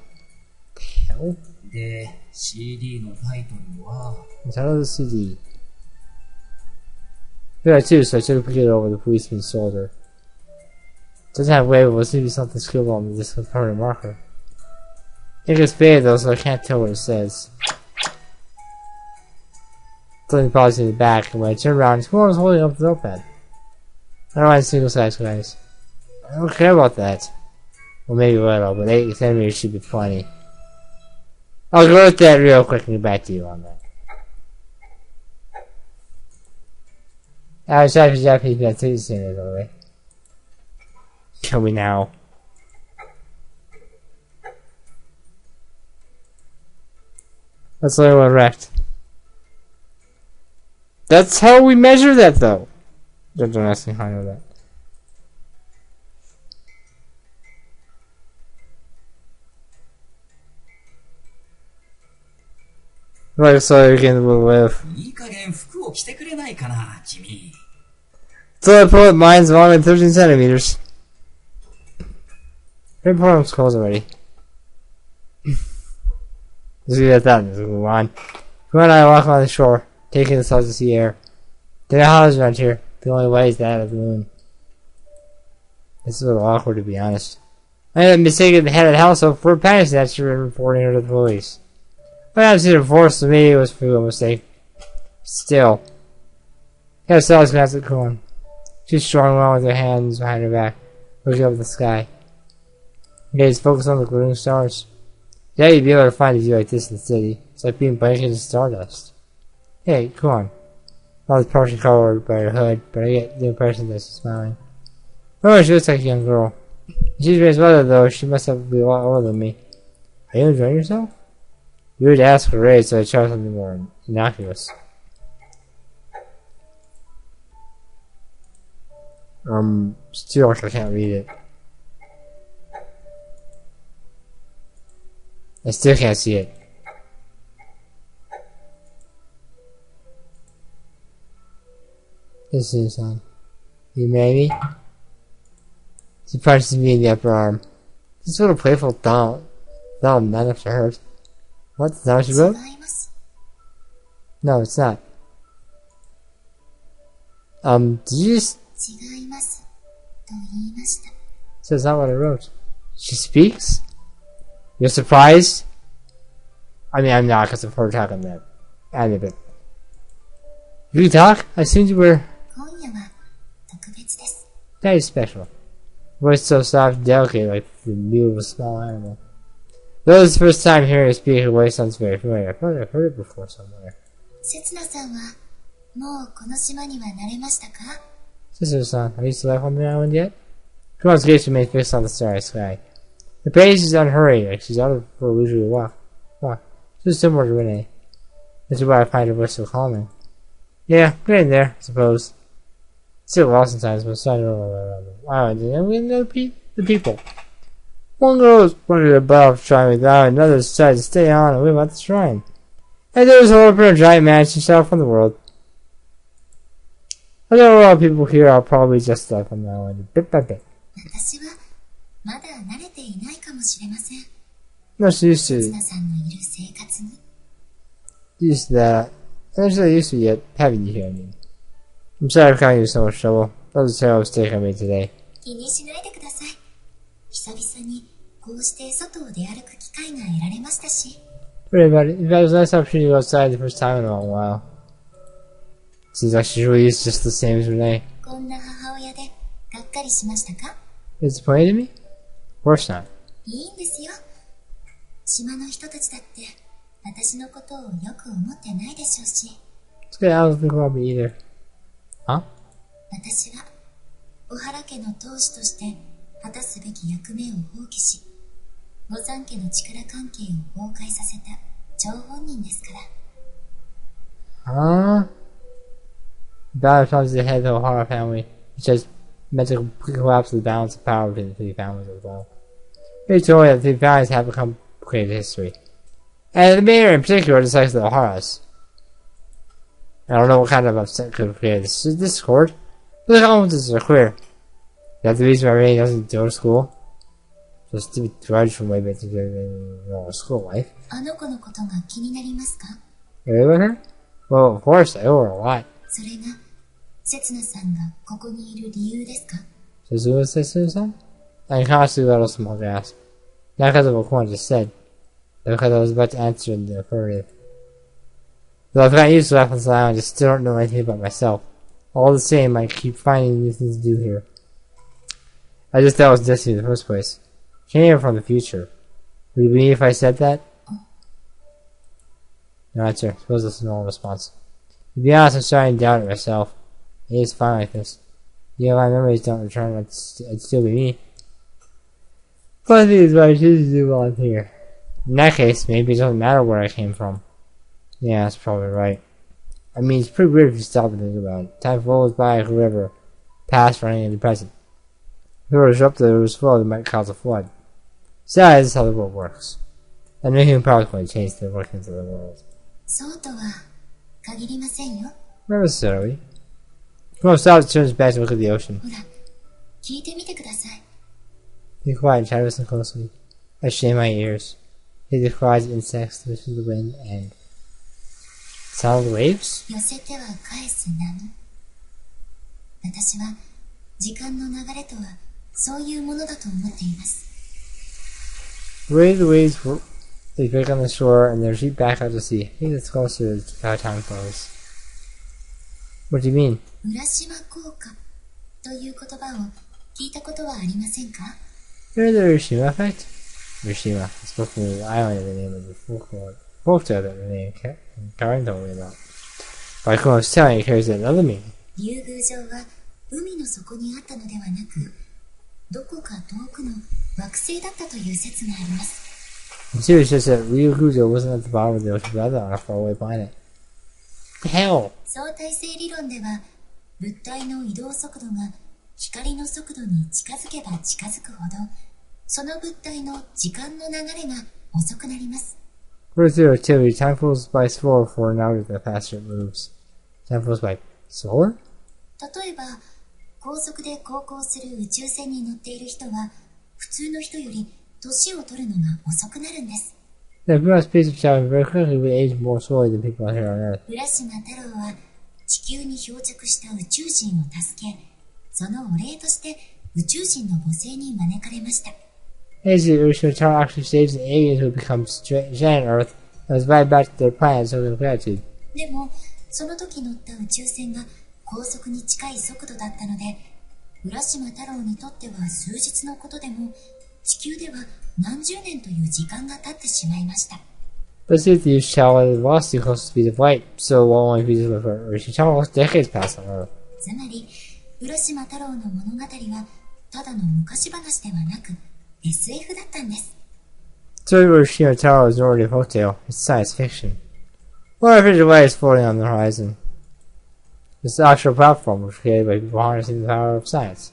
Hell? で、CD のタイトルは... The title of the CD. There are two, so I took a picture over the policeman's shoulder. Doesn't have label, it seems to be something scribbled on this with permanent marker. It gets faded though, so I can't tell what it says. Something pauses in the back, and when I turn around, Kuon was holding up the notepad. I don't mind single-size guys. I don't care about that. Well, maybe a little, but 8 centimeters should be plenty. I'll go with that real quick and get back to you on that. I was trying to Japanese, but I took this in by the way. Kill me now. That's the only one wrecked. That's how we measure that, though. Don't ask me how I know that. Like, so you can live. いい加減服を着てくれないかな、君。 Toilet bullet mine's long and 13 centimeters. Her problem's closed already. Let's leave it at that. Let's move on. Kuon and I walk on the shore, taking the south to sea air. There are houses around here. The only way is that of the moon. This is a little awkward, to be honest. I ended up mistaking the head of the household for a panic snatcher and reporting her to the police. I haven't seen her before, so maybe it was for a mistake. Still. Yes, I was glanced at Kuon. She's strong around with her hands behind her back, looking up at the sky. Her gaze focused on the glittering stars. Yeah, you'd be able to find a view like this in the city. It's like being blanketed in stardust. Hey, Kuon. I was partially covered by her hood, but I get the impression that she's smiling. Oh, she looks like a young girl. She's Ray's mother, though. She must have been a lot older than me. Are you enjoying yourself? You would ask for Ray, so I tried something more innocuous. Still, I can't read it. I still can't see it. This is on. You marry me? She punches me in the upper arm. This little playful doll. Not enough to hurt. What? Is that what you wrote? 違います。 No, it's not. Did you just... 違います。と言いました。 So it's not what I wrote. She speaks? You're surprised? I mean, I'm not, because I've heard her talking that. I'm a bit. You talk? I assumed you were... 今夜は特別です。 very special. Voice so soft and delicate, like the mew of a small animal. Though it's the first time hearing her speak, her voice sounds very familiar. I feel like I've heard it before somewhere. 刹那さんはもうこの島には慣れましたか？ Sister-san, are you still life on the island yet? Kumon's gaze remains fixed on the starry sky. The pace is unhurried, like she's out of her leisurely walk. She's similar to Renee. This is why I find her voice so calming. Yeah, getting there, I suppose. Still lost sometimes, but I'm starting to roll around the island, and we know the people. One girl was wondering about trying me down, another decided to stay on and live at the shrine. And there was a open a giant mansion set out from the world. I know a lot of people here are probably just like from now on, bit by bit. 私はまだ慣れていないかもしれません。 I'm not used to 綱さんのいる生活に。 used to that. I'm not used to yet having you here. I mean, I'm sorry for causing you so much trouble. That was a terrible mistake I made today. 気にしないでください。久々にこうして外を出歩く機会が得られましたし。 Really about it. In fact, it was a nice opportunity to go outside the first time in a long while. Seems like she's really used just the same as Renee. こんな母親でがっかりしましたか？ Disappointed in me? Of course not. いいんですよ。島の人たちだって私のことをよく思ってないでしょうし。 It's good. I don't think about me either. Huh? 私は小原家の当主として果たすべき役目を放棄し、御三家の力関係を崩壊させた張本人ですから。Huh? Bad comes to the head of the O'Hara family, which has meant to completely collapse the balance of power between the three families as well. Very told that the three families have become created history. And the mayor in particular dislikes the O'Haras. I don't know what kind of upset could have created this discord, but the consequences are clear. That's the reason why Renee doesn't go to school. Just to be grudged from way back to the school life. あの子のことが気になりますか？ Really with her? Well, of course, I owe her a lot. それが刹那さんがここにいる理由ですか？ So Zula says to himself? I constantly let a small gasp. Not because of what Kuon just said, but because I was about to answer in the affirmative. Though I've gotten used to life on this island, I just still don't know anything about myself. All the same, I keep finding new things to do here. I just thought it was destiny in the first place. Came here from the future. Would you believe if I said that? No answer. Suppose that's a normal response. To be honest, I'm starting to doubt it myself. It is fine like this. Yeah, my memories don't return, it'd still be me. But these is what I choose to do while I'm here. In that case, maybe it doesn't matter where I came from. Yeah, that's probably right. I mean, it's pretty weird if you stop and think about it. Time flows by like a river, past running into the present. If it were to disrupt the river's flow, it might cause a flood. Besides, that's how the world works. And no human power is going to change the workings of the world. そうとは限りませんよ。 Not necessarily. Kuon stops and turns back to look at the ocean. ほら、聞いてみてください。 Be quiet and try to listen closely. I strain my ears. Hear the cries of insects, the listen to the wind, and sound of the waves? 寄せては返す波。私は時間の流れとはそういうものだと思っています。 The way the waves they break on the shore and then retreat back out to sea. I think that's closer to how time flows. What do you mean? 浦島効果という言葉を聞いたことはありませんか？ Hear the Urishima effect? Urishima. It's supposed to be the island in the name of the folktale that Renee and Karen told me about. But Kuon was telling it carries another meaning. 竜宮城は海の底にあったのではなく、どこか遠くの惑星だったという説があります。 The series just that Ryugujo wasn't at the bottom of the ocean, but rather on a faraway planet. The hell? 相対性理論では、物体の移動速度が光の速度に近づけば近づくほど、その物体の時間の流れが遅くなります。 According to their activity, time flows by slower for an hour the faster it moves. Time flows by slower? 例えば、高速で航行する宇宙船に乗っている人は、普通の人より年を取るのが遅くなるんです。 The people on space are traveling very quickly would age more slowly than people here on Earth. 浦島太郎は地球に漂着した宇宙人を助け、そのお礼として宇宙人の母星に招かれました。 Basically, Urishima actually saves an alien who becomes stranded on Earth and was invited back to their planet so in gratitude. でも、その時乗った宇宙船が高速に近い速度だったので、浦島太郎にとっては数日のことでも、地球では何十年という時間が経ってしまいました。 But see if the Uchiha had lost the close speed of light, so while only feasible for Urishima lost decades past on Earth. つまり、浦島太郎の物語は、ただの昔話ではなく、SF だったんです。 So Urishima Tower is already a folktale, it's science fiction. One of the light is floating on the horizon. This actual platform was created by people harnessing the power of science.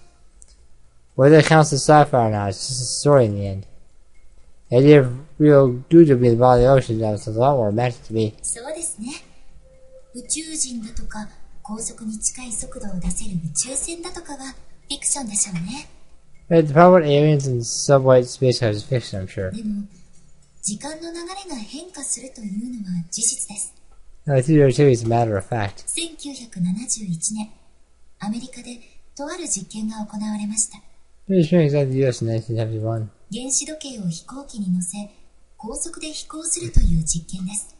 Whether it counts as sci-fi or not, it's just a story in the end. The idea of real Gujo being the bottom of the ocean sounds a lot more romantic to me. そうですね。宇宙人だとか高速に近い速度を出せる宇宙船だとかはフィクションでしょうね。Right, the problem with aliens and subwhite spacecraft is fiction, I'm sure. でも時間の流れが変化するというのは事実です。No, I think relativity is a matter of fact. 1971年、アメリカでとある実験が行われました。British Wings at the US in 1971. 原子時計を飛行機に乗せ、高速で飛行するという実験です。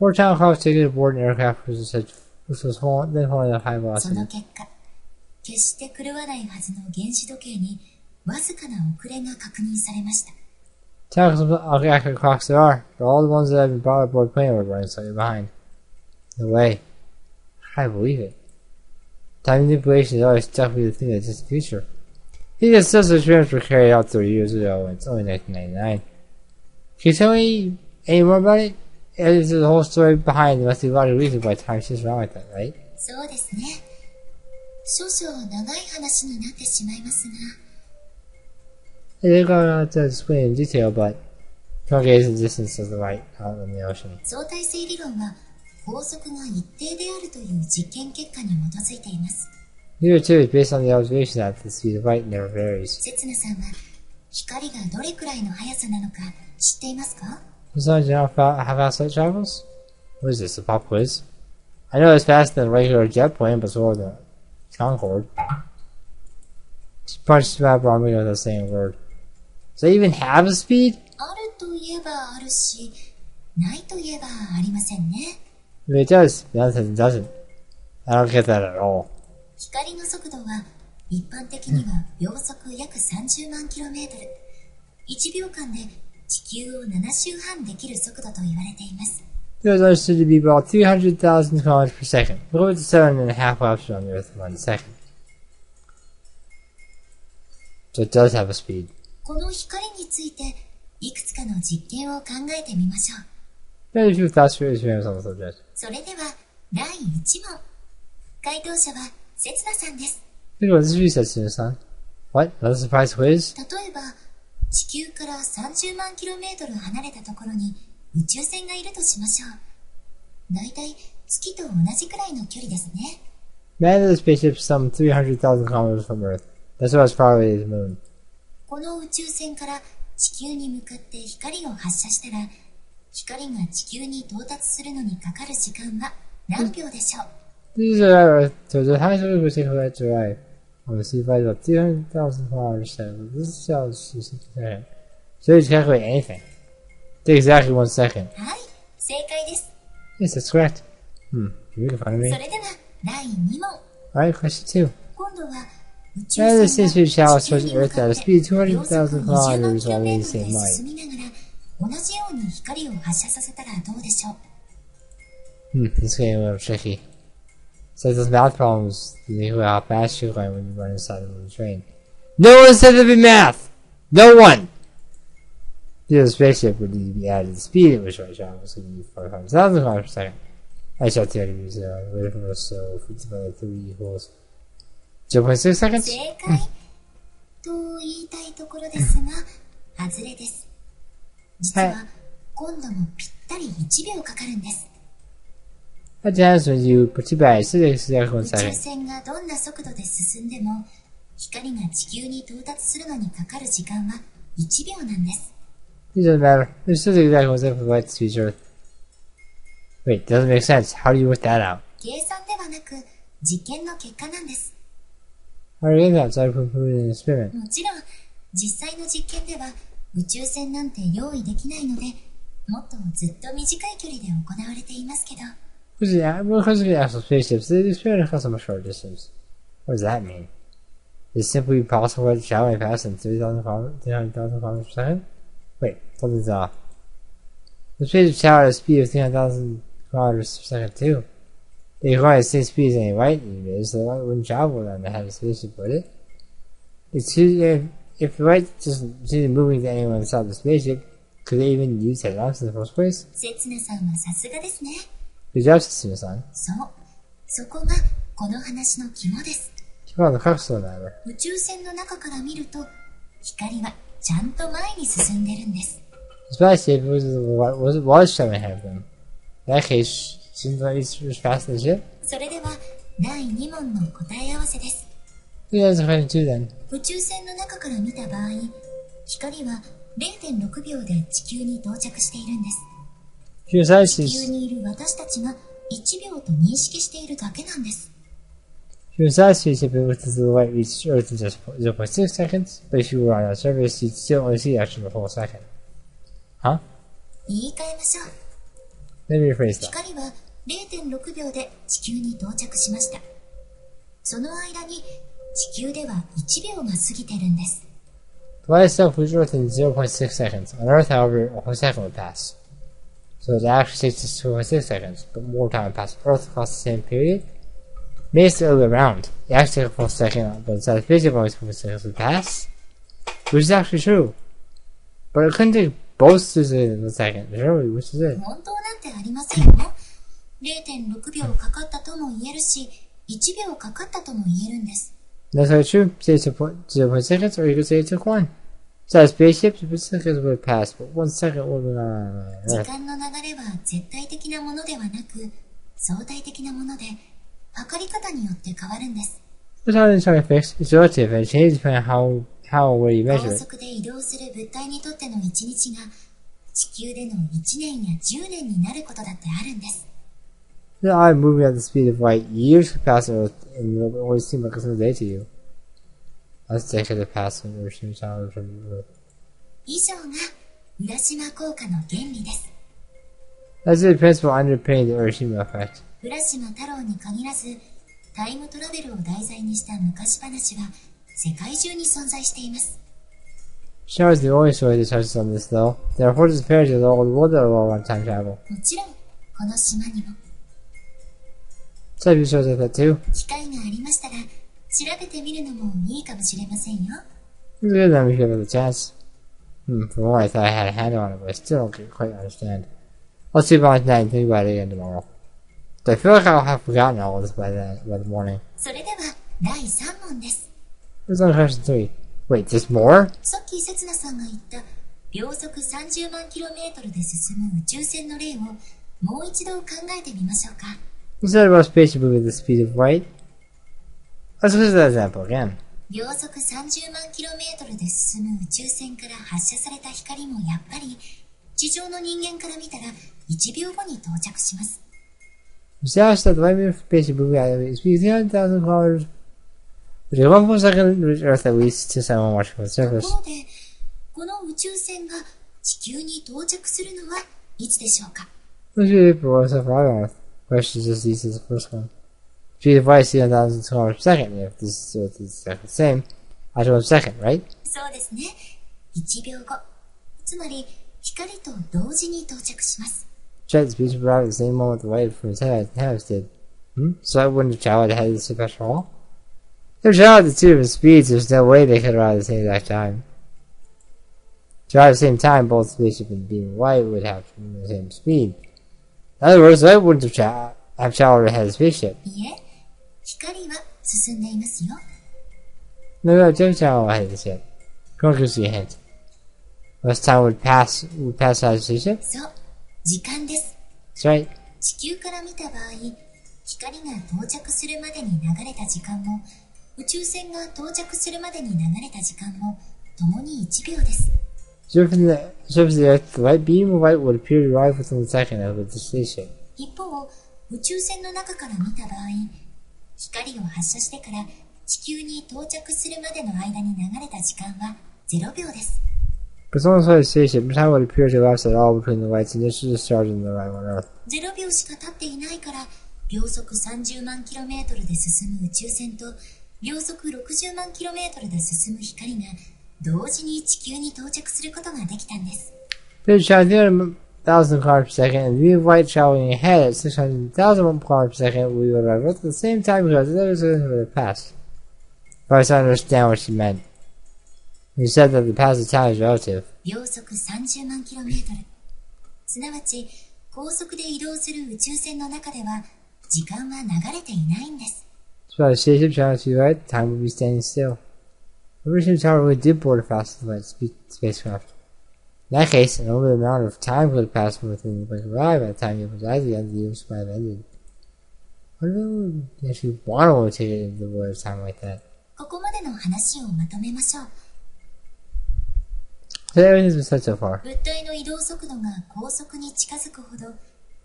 4 time clocks taken aboard an aircraft which was then falling at high そ velocity. の結果、決して狂わないはずの原子時計にわずかな遅れが確認されました。Tell some accurate clocks there are, but all the ones that have been brought aboard plane were running slightly behind. No way. I believe it. Time manipulation is always definitely the thing that's just the future. These assessment experiments were carried out 30 years ago, and it's only 1999. Can you tell me any more about it? There's the whole story behind it. There must be a lot of reasons why time shifts around like that, right? そうですね。少々長い話になってしまいますが、 They're going to explain in detail, but truncates the distance of the light out in the ocean. 相対性理論は法則が一定であるという実験結果に基づいています。Neither two is based on the observation that the speed of light never varies. 刹那さんは光がどれくらいの速さなのか知っていますか？ Does anyone know how fast light travels? What is this, a pop quiz? I know it's faster than a regular jet plane, but so the Concorde. She punched the map wrong without saying a word. Does it even have a speed? あるといえばあるし、ないといえばありませんね。 If it does, the other says it doesn't. I don't get that at all. 光の速度は一般的には秒速約30万 km。1秒間で地球を7周半できる速度と言われています。 It was understood to be about 300,000 kilometers per second, equivalent to 7.5 laps around the Earth in 1 second. So it does have a speed. この光についていくつかの実験を考えてみましょう。 Very few thoughts for experiments on the subject. それでは第1問。回答者は刹那さんです。 Think about this research, Suna-san. What? Another surprise quiz? 例えば地球から30万 km 離れたところに宇宙船がいるとしましょう。だいたい月と同じくらいの距離ですね。 Man of the spaceship some 300,000 kilometers from Earth. That's about as far away as the moon. この宇宙船から地球に向かって光を発射したら、光が地球に到達するのにかかる時間は何秒でしょう？ This is Earth, so the highest we would take for that to arrive. On the sea by about 300,000 kilometers per second. This is how it's just a second. So you just calculate anything. Take exactly 1 second. はい、正解です。 Yes, that's correct. You can find そ me. れでは第2問。 Alright, question 2. 今度は宇宙 Man of the 船 space が ship 地 travels 球に towards 向 Earth か at っ a て speed 秒速 200,000 20万 kilometers while remaining the km same で height. 進みながら同じように光を発射させたらどうでしょう？ This is getting a little tricky. So those math problems, you think about how fast you're going when you run inside of a train. No one said there'd be math! No one! The spaceship would need to be added to the speed at which I travel, so you need 500,000 kilometers per second. I shall tell you, wait for us, so 50 by 3 equals 0.6 seconds? 正解と言いたいところですが、外れです。実は今度もぴったり1秒かかるんです。 At times when you put your bags, so it's exactly 1宇宙 second. 船がどんな速度で進んでも、光が地球に到達するのにかかる時間は1秒なんです。 It doesn't matter. There's still exactly 1 second for light to reach Earth. Wait, doesn't make sense. How do you work that out? 計算ではなく、実験の結果なんです。 How do you get that? So I put it in an experiment. もちろん、実際の実験では宇宙船なんて用意できないので、もっとずっと短い距離で行われていますけど、 Because of the actual spaceships, the experiment has a much shorter distance. What does that mean? Is it simply possible to travel faster than 300,000 kilometers per second? Wait, something's off. The spaceship traveled at a speed of 300,000 kilometers per second too. They could the same speed as any light emitted, so the light wouldn't travel then to have a spaceship, would it? If the light just simply moving to anyone inside the spaceship, could they even use head-ons in the first place? 刹那さんはさすがですね。 Good job, Setsuna-san. そう、そこがこの話の肝です。 Keep on the crux of the matter. 宇宙船の中から見ると、光はちゃんと前に進んでるんです。 The spaceship was traveling ahead of them. In that case, shouldn't the light reach faster than the ship? それでは第2問の答え合わせです。 Let's answer question 2 then. 宇宙船の中から見た場合、光は 0.6 秒で地球に到着しているんです。地球にいる私たちが1秒と認識しているだけなんです。If your size spaceship able to the light reach Earth in just 0.6 seconds, but if you were on our surface, you'd still only see action for a whole second. Huh? 言い換えましょう。 Let me rephrase that. 光は 0.6 秒で地球に到着しました。その間に地球では1秒が過ぎてるんです。The light itself reached Earth in 0.6 seconds. On Earth, however, a whole second would pass. So it actually takes us 2.6 seconds, but more time would pass Earth across the same period. Maybe it's the other way around. It actually takes a full second, but instead of spaceship only 2.6 seconds would pass. Which is actually true. But it couldn't take both 2 seconds in a second. Surely, which is it? 本当なんてありませんよ。0.6 秒かかったとも言えるし、1秒かかったとも言えるんです。That's not true. Say it's 0.6 seconds, or you could say it took 1. So spaceship, 2 seconds would pass, but 1 second would be on 時 Earth. 間の流れは絶対的なものではなく、相対的なもので、測り方によって変わるんです。The time is trying to fix is relative and it changes depending on how and where you measure 高 it. 速で移動する物体にとっての1日が、地球での1年や10年になることだってあるんです。The eye moving at the speed of light years could pass on Earth and it will always seem like a single day to you. Let's take it to pass when Earth seems out from Earth. 以上が浦島効果の原理です。 That's the principle underpinning the Hiroshima effect. 浦島太郎に限らず、タイムトラベルを題材にした昔話は世界中に存在しています。Shadow is the only story that touches on this, though. There are hordes of fairy tales all over the world that revolve around time travel. もちろん、この島にも Some people shows like that too. 機会がありましたら、調べてみるのもいいかもしれませんよ。 It's good that we give it a chance. For more, I thought I had a handle on it, but I still don't quite understand. I'll sleep on it tonight and think about it again tomorrow. But I feel like I'll have forgotten all this by the morning. それでは第3問です。 Where's on question 3? Wait, there's more? さっきせつなさんが言った秒速30万 km で進む宇宙船の例をもう一度考えてみましょうか。 Instead of a spaceship moving at the speed of light, let's look at that example again. 秒速30万 km で進む宇宙船から発射された光もやっぱり地上の人間から見たら1秒後に到着します。 Established that the light moving spaceship moving at the speed of 300,000 kilometers, which is 1 second reach Earth at least 2 seconds watch from the と surface. ころで、この宇宙船が地球に到着するのはいつでしょうか。 Let's read it for us for Earth. Question just these is the first one. Speed of light is 300,000 kilometers per second. If this is exactly the same, after 1 second, right? そうですね。1秒後。つまり、光と同時に到着します。 Check the speed of light at the same moment the light from its heavens did. So I wouldn't have traveled ahead of the ship after all? If they traveled at 2 different speeds, there's no way they could arrive at the same exact time. To arrive at the same time, both spaceship and beam of light would have the same speed. In other words, light wouldn't have traveled ahead of the spaceship. いえ、光は進んでいますよ。 No, no, don't travel ahead of the ship. Come on, gives you a hint. Less time would pass out of the spaceship? そう、時間です。 That's right. 地球から見た場合、光が到着するまでに流れた時間も、宇宙船が到着するまでに流れた時間も、ともに1秒です。 So from the surface of the Earth, the light beam of light would appear to arrive within a second of the spaceship. 一方、宇宙船の中から見た場合、光を発射してから地球に到着するまでの間に流れた時間は0秒です。 But someone saw the spaceship, no time would appear to elapse at all between the light's initial discharge and the arrival on Earth. 0秒しか経っていないから、秒速30万 km で進む宇宙船と秒速60万 km で進む光が同時に地球に到着することができたんです。 They traveled 300,000 kilometers per second, and the beam of light traveling ahead at 600,000 kilometers per second would arrive at the same time because the other seconds would have passed. But I don't understand what she meant. You said that the passage of time is relative. 秒速30万 km。すなわち、高速で移動する宇宙船の中では、時間は流れていないんです。 So if the spaceship traveled too light, time would be standing still. The original tower really did board a fast light spacecraft. In that case, an unlimited amount of time would have passed within the blink of an eye by the time it was at the end of the use might have ended. I don't actually want to take it into the void of time like that. ここまでの話をまとめましょう。 So everything's been said so far. 物体の移動速度が高速に近づくほど、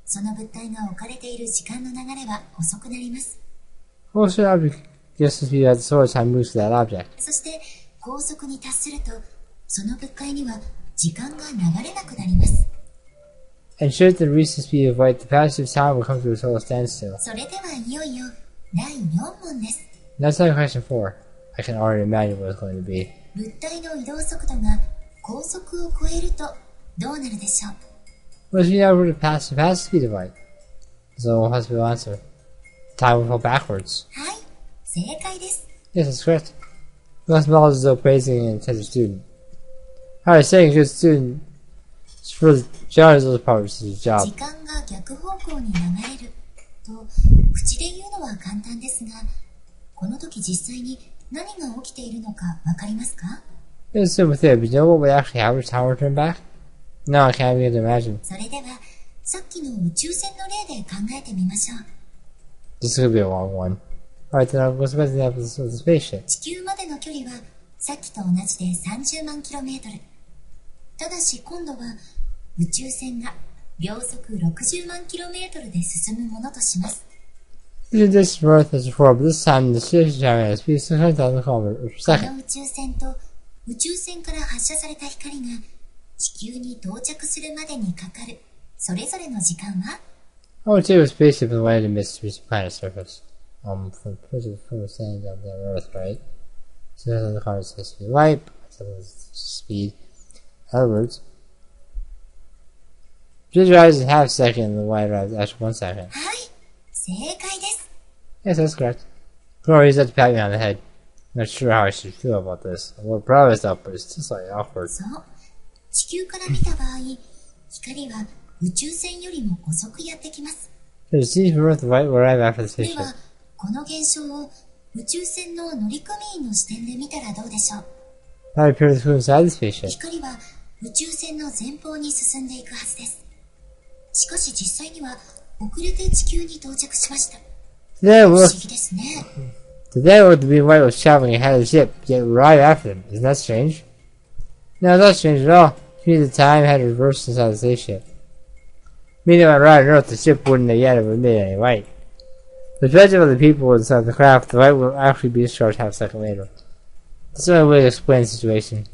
その物体が置かれている時間の流れは遅くなります。 Also, object just as speed as the solar time moves to that object. そして高速に達すると、その物体には時間が流れなくなります。 And should it reach the speed of light, the passage of time will come to a total standstill. それではいよいよ第4問です。 That's not question 4. I can already imagine what it's going to be. 物体の移動速度が高速を超えるとどうなるでしょう。 What if we never were to pass the speed of light? So one possible answer. Time will fall backwards. はい、正解です。 Yes, that's correct. Most knowledge is though praising an attentive student. Alright, saying a good student for the general purpose of his job. 時間が逆方向に流れると口で言うのは簡単ですが、この時実際に何が起きているのかわかりますか？ It's a simple thing, but you know what would actually happen if time were turned back? No, I can't even imagine. それではさっきの宇宙船の例で考えてみましょう。 This could be a long one. Alright, then I'll go back to the episode of the spaceship. 地球までの距離はさっきと同じで30万キロメートル。ただし今度は宇宙船が秒速60万キロメートルで進むものとします。 The distance from Earth as before, but this time the station traveling at a speed of 600,000 kilometers per こ second. の宇宙船と宇宙船から発射された光が地球に到着するまでにかかるそれぞれの時間は？ I would say it was a spaceship in the light amidst the planet's surface. From the sand of the Earth, right? So that's the car says speed of light, speed. In other words, speed drives in half a second and the light drives actually 1 second. はい、正解です。 Yes, that's correct. Glory is that to pat me on the head. Not sure how I should feel about this. I'm a little proud of myself, but it's just like awkward. そう。地球から見た場合、光は宇宙船よりも遅くやってきます。 The speed from Earth, the light will arrive after the で spaceship. は、この現象を宇宙船の乗組員の視点で見たらどうでしょう。 That appears to inside the spaceship. 光は宇宙船の前方に進んでいくはずです。しかし実際には遅れて地球に到着しました。 Today, 不 we'll 思議ですね。 Today, what the being white was traveling ahead of the ship, yet arrived after them. Isn't that strange? No, that's not strange at all. If you need the time had reversed inside the spaceship. Meaning when arrived on Earth, the ship wouldn't have yet have emitted any light. The judgment of the people inside the craft, the light will actually be discharged half a second later. That's the only way to explain the situation.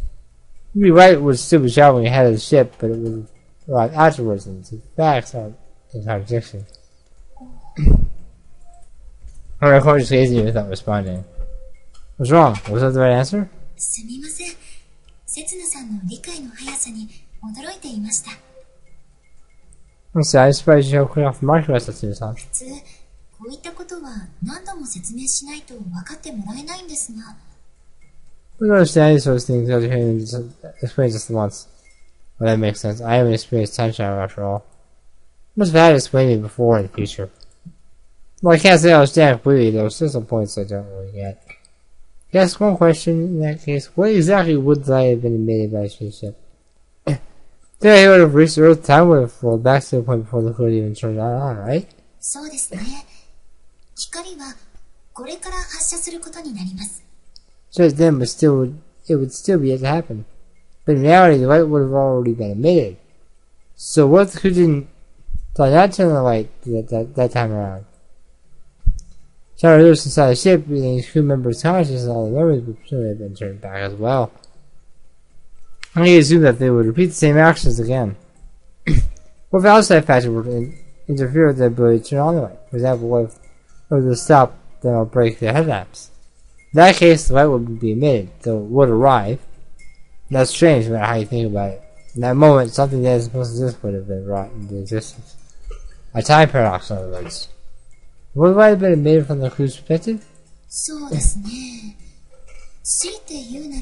The light would still be traveling ahead of the ship, but it would arrive afterwards, and the facts aren't in contradiction. Or I just lazy without responding. What's wrong? Was that the right answer? すみません。刹那さんの理解の速さに驚いていました。 I'm sorry, I'm surprised you have clear off the market rest as soon as 普通、こういったことは何度も説明しないと分かってもらえないんですが、 We don't understand these sort of things after hearing them explained just once. Well, that makes sense. I haven't experienced time travel after all. Must have had it explained to me before in the future. Well, I can't say I understand completely, though. There's still some points I don't really get. Guess one question in that case: what exactly would the light have been emitted by a spaceship? Then he would have reached the Earth, time would have rolled back to the point before the hood even turned on, right? そうですね。光はこれから発射することになります。 Just then, but still, it would still be yet to happen. But in reality, the light would have already been emitted. So what if the crew didn't not turn the light that time around? Shadow lives inside the ship, and his crew members' consciousness and all the memories would presumably have been turned back as well. I assume that they would repeat the same actions again. What if outside factor would interfere with their ability to turn on the light? For example, what if it would stop them or break their headlamps? In that case, the light would be emitted, though it would arrive. That's strange, no matter how you think about it. In that moment, something that is supposed to exist would have been brought into existence. A time paradox, in other words. Would the light have been emitted from the crew's perspective? そうですね。強いて言うなら、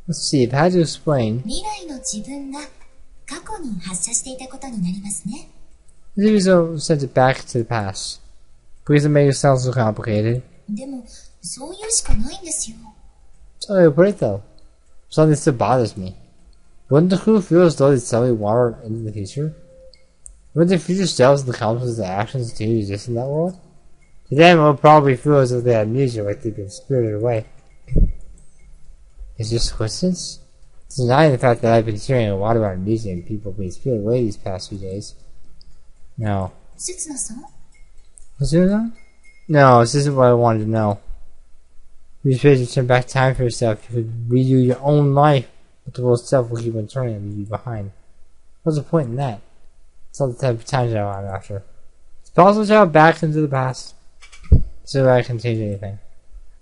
Let's see, if I had to explain, 未来の自分が過去に発射していたことになりますね。 the result sent it back to the past. Please don't make it sound so complicated. でも、そういうしかないんですよ。 So I put it though. Something still bothers me. Wouldn't the crew feel as though they suddenly wandered into the future? Wouldn't the future selves and the consequences of their actions continue to exist in that world? To them, it will probably feel as if they had amnesia, like they've been spirited away. Is this a coincidence? It's denying the fact that I've been hearing a lot about amnesia and people being spirited away these past few days. No. せつなさん Was there that? No, this isn't what I wanted to know. If you supposed to turn back time for yourself, you could redo your own life, but the world itself will keep on turning and leave you behind. What's the point in that? It's not the type of time travel I'm after. It's possible to travel back into the past, so that I can change anything.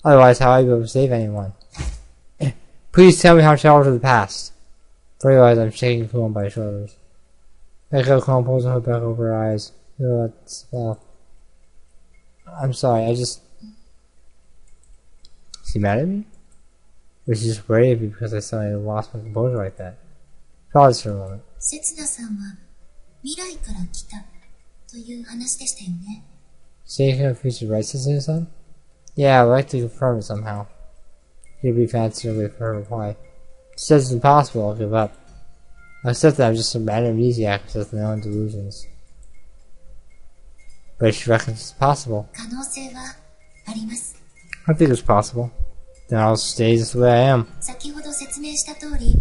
Otherwise, how will I be able to save anyone? Please tell me how to travel to the past. Otherwise, I'm shaking Kuon by the shoulders. Back up, Kuon pulls her hood back over her eyes. I'm sorry, I just... Is he mad at me? Or is he just worried at me because I suddenly lost my composure like that? Pause for a moment. せつなさんは未来から来たという話でしたよね。 Shaking her future right, sister son? Yeah, I'd like to confirm it somehow. He'd be fancy to wait for her reply. She says it's impossible, I'll give up. I'll accept that I'm just some random amnesiac with my own delusions. But she reckons it's possible. 可能性はあります。 I think it's possible. Then I'll stay just the way I am. 先ほど説明した通り、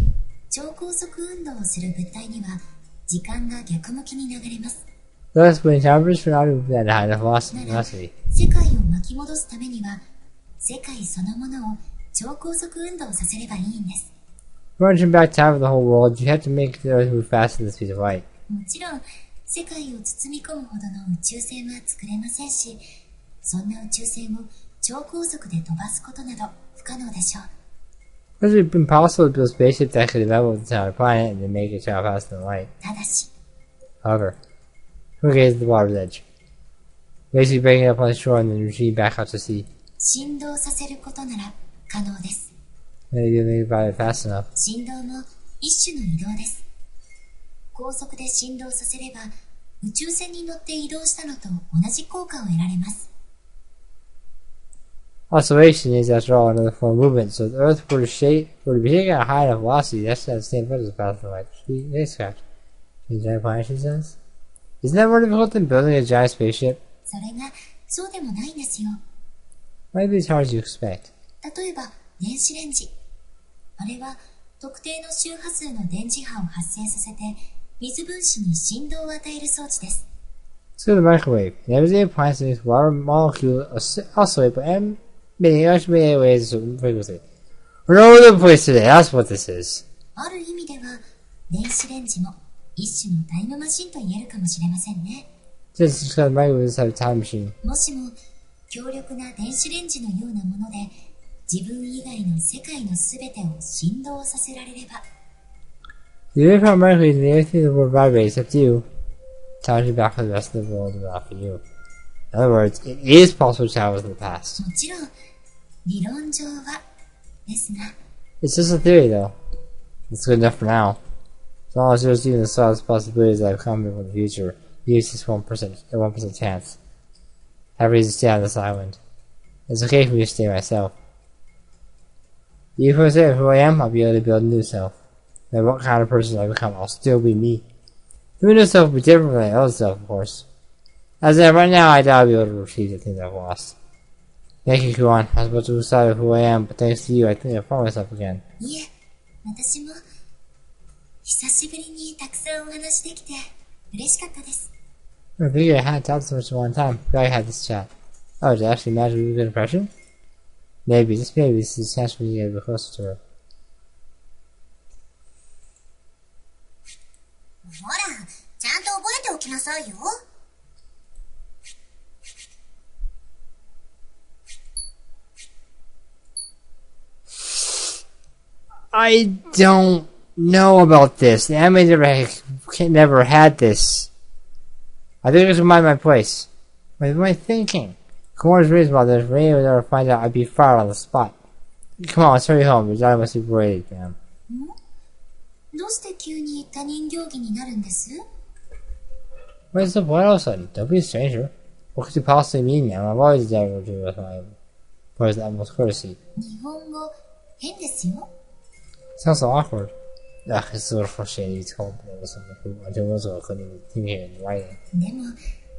超高速運動をする物体には時間が逆向きに流れます。 Thus, when numbers for not moving at a high enough velocity. 世界を巻き戻すためには、世界そのものを超高速運動させればいいんです。 In order to turn back time for the whole world, you have to make the earth move faster than the speed of light. もちろん、世界を包み込むほどの宇宙船は作れませんし、そんな宇宙船を超高速で飛ばすことなど不可能でしょう。 It would have been possible to build a spaceship that could develop the entire planet and then make it travel faster than light. ただし、 However, who gets the water's edge? Basically breaking up on the shore and then retreating back out to sea. 振動させることなら可能です。 Maybe you'll make it by it fast enough. 振動も一種の移動です。高速で振動させれば、宇宙船に乗って移動したのと同じ効果を得られます。 Oscillation is, after all, another form of movement, so if the Earth were to be shaken at a high enough velocity, that's at the same rate as the path of light. Spacecraft. Change giant planet, she says? Isn't that more difficult than building a giant spaceship? それがそうでもないんですよ。 Might be as hard as you expect. 例えば、電子レンジ。あれは特定の周波数の電磁波を発生させて、水分子に振動を与える装置です。 Let's go to the microwave. In everyday appliance makes water molecules oscillate by emitting electromagnetic waves at a certain frequency. We're all over the place today, that's what this is. ある意味では、電子レンジも一種のタイムマシンと言えるかもしれませんね。Since it's got a microwave inside a time machine. もしも強力な電子レンジのようなもので、自分以外の世界のすべてを振動させられれば、 The only problem microwave is that everything in the world vibrates except you. Tells you back for the rest of the world and not for you. In other words, it is possible to travel to the past. もちろん理論上はですが、 It's just a theory, though. It's good enough for now. As long as there's even the slightest possibilities that I've come here from the future, use this 1% chance. I have reason to stay on this island. It's okay for me to stay myself. Even if I say who I am, I'll be able to build a new self. No matter what kind of person I become, I'll still be me. The new self will be different from my old self, of course. As of right now, I doubt I'll be able to retrieve the things I've lost. Thank you, Kuon. I was about to decide who I am, but thanks to you, I think I found myself again. いえ、私も久しぶりにたくさんお話できて嬉しかったです。 I figured I hadn't talked so much in one time. Glad I had this chat. Oh, did I actually imagine a really good impression? Maybe, just maybe, this is a chance for me to get a bit closer to her. ほら、ちゃんと覚えておきなさいよ。 I don't know about this. The anime never had this. I think I should mind my place. What am I thinking? Kuon's reason about this. If Rainy would ever find out, I'd be fired on the spot. Come on, let's hurry home. Your daughter must be worried, man. どうして急に他人行儀になるんです？ What is up? What all of a sudden? Don't be a stranger. What could you possibly mean, man? I've always endeavored to do with my boys the utmost courtesy. 日本語変ですよ。 Sounds so awkward. Ugh, it's a little frustrating to be told that it was someone who I don't couldn't even hear in writing. でも、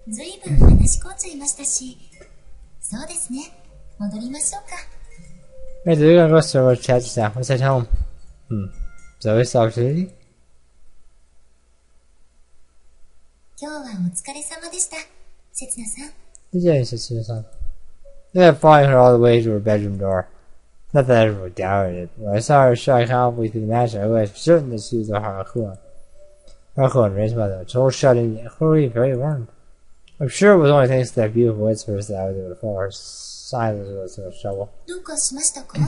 ずいぶん話し込んじゃいましたし、そうですね。戻りましょうか。 Right, so we're gonna go to our chat just now. What's at home? Is that this opportunity? 今日はお疲れ様でした。せつなさん。 Did you answer to son? They kept following her all the way to her bedroom door. Not that I ever doubted it, but I saw her shy calmly through the match. I was certain that she was a Kuon. Kuon raised by the total shut in, yet clearly very warm. I'm sure it was only thanks to that beautiful whispers that I was able to follow her silence without so much trouble. どうかしましたか？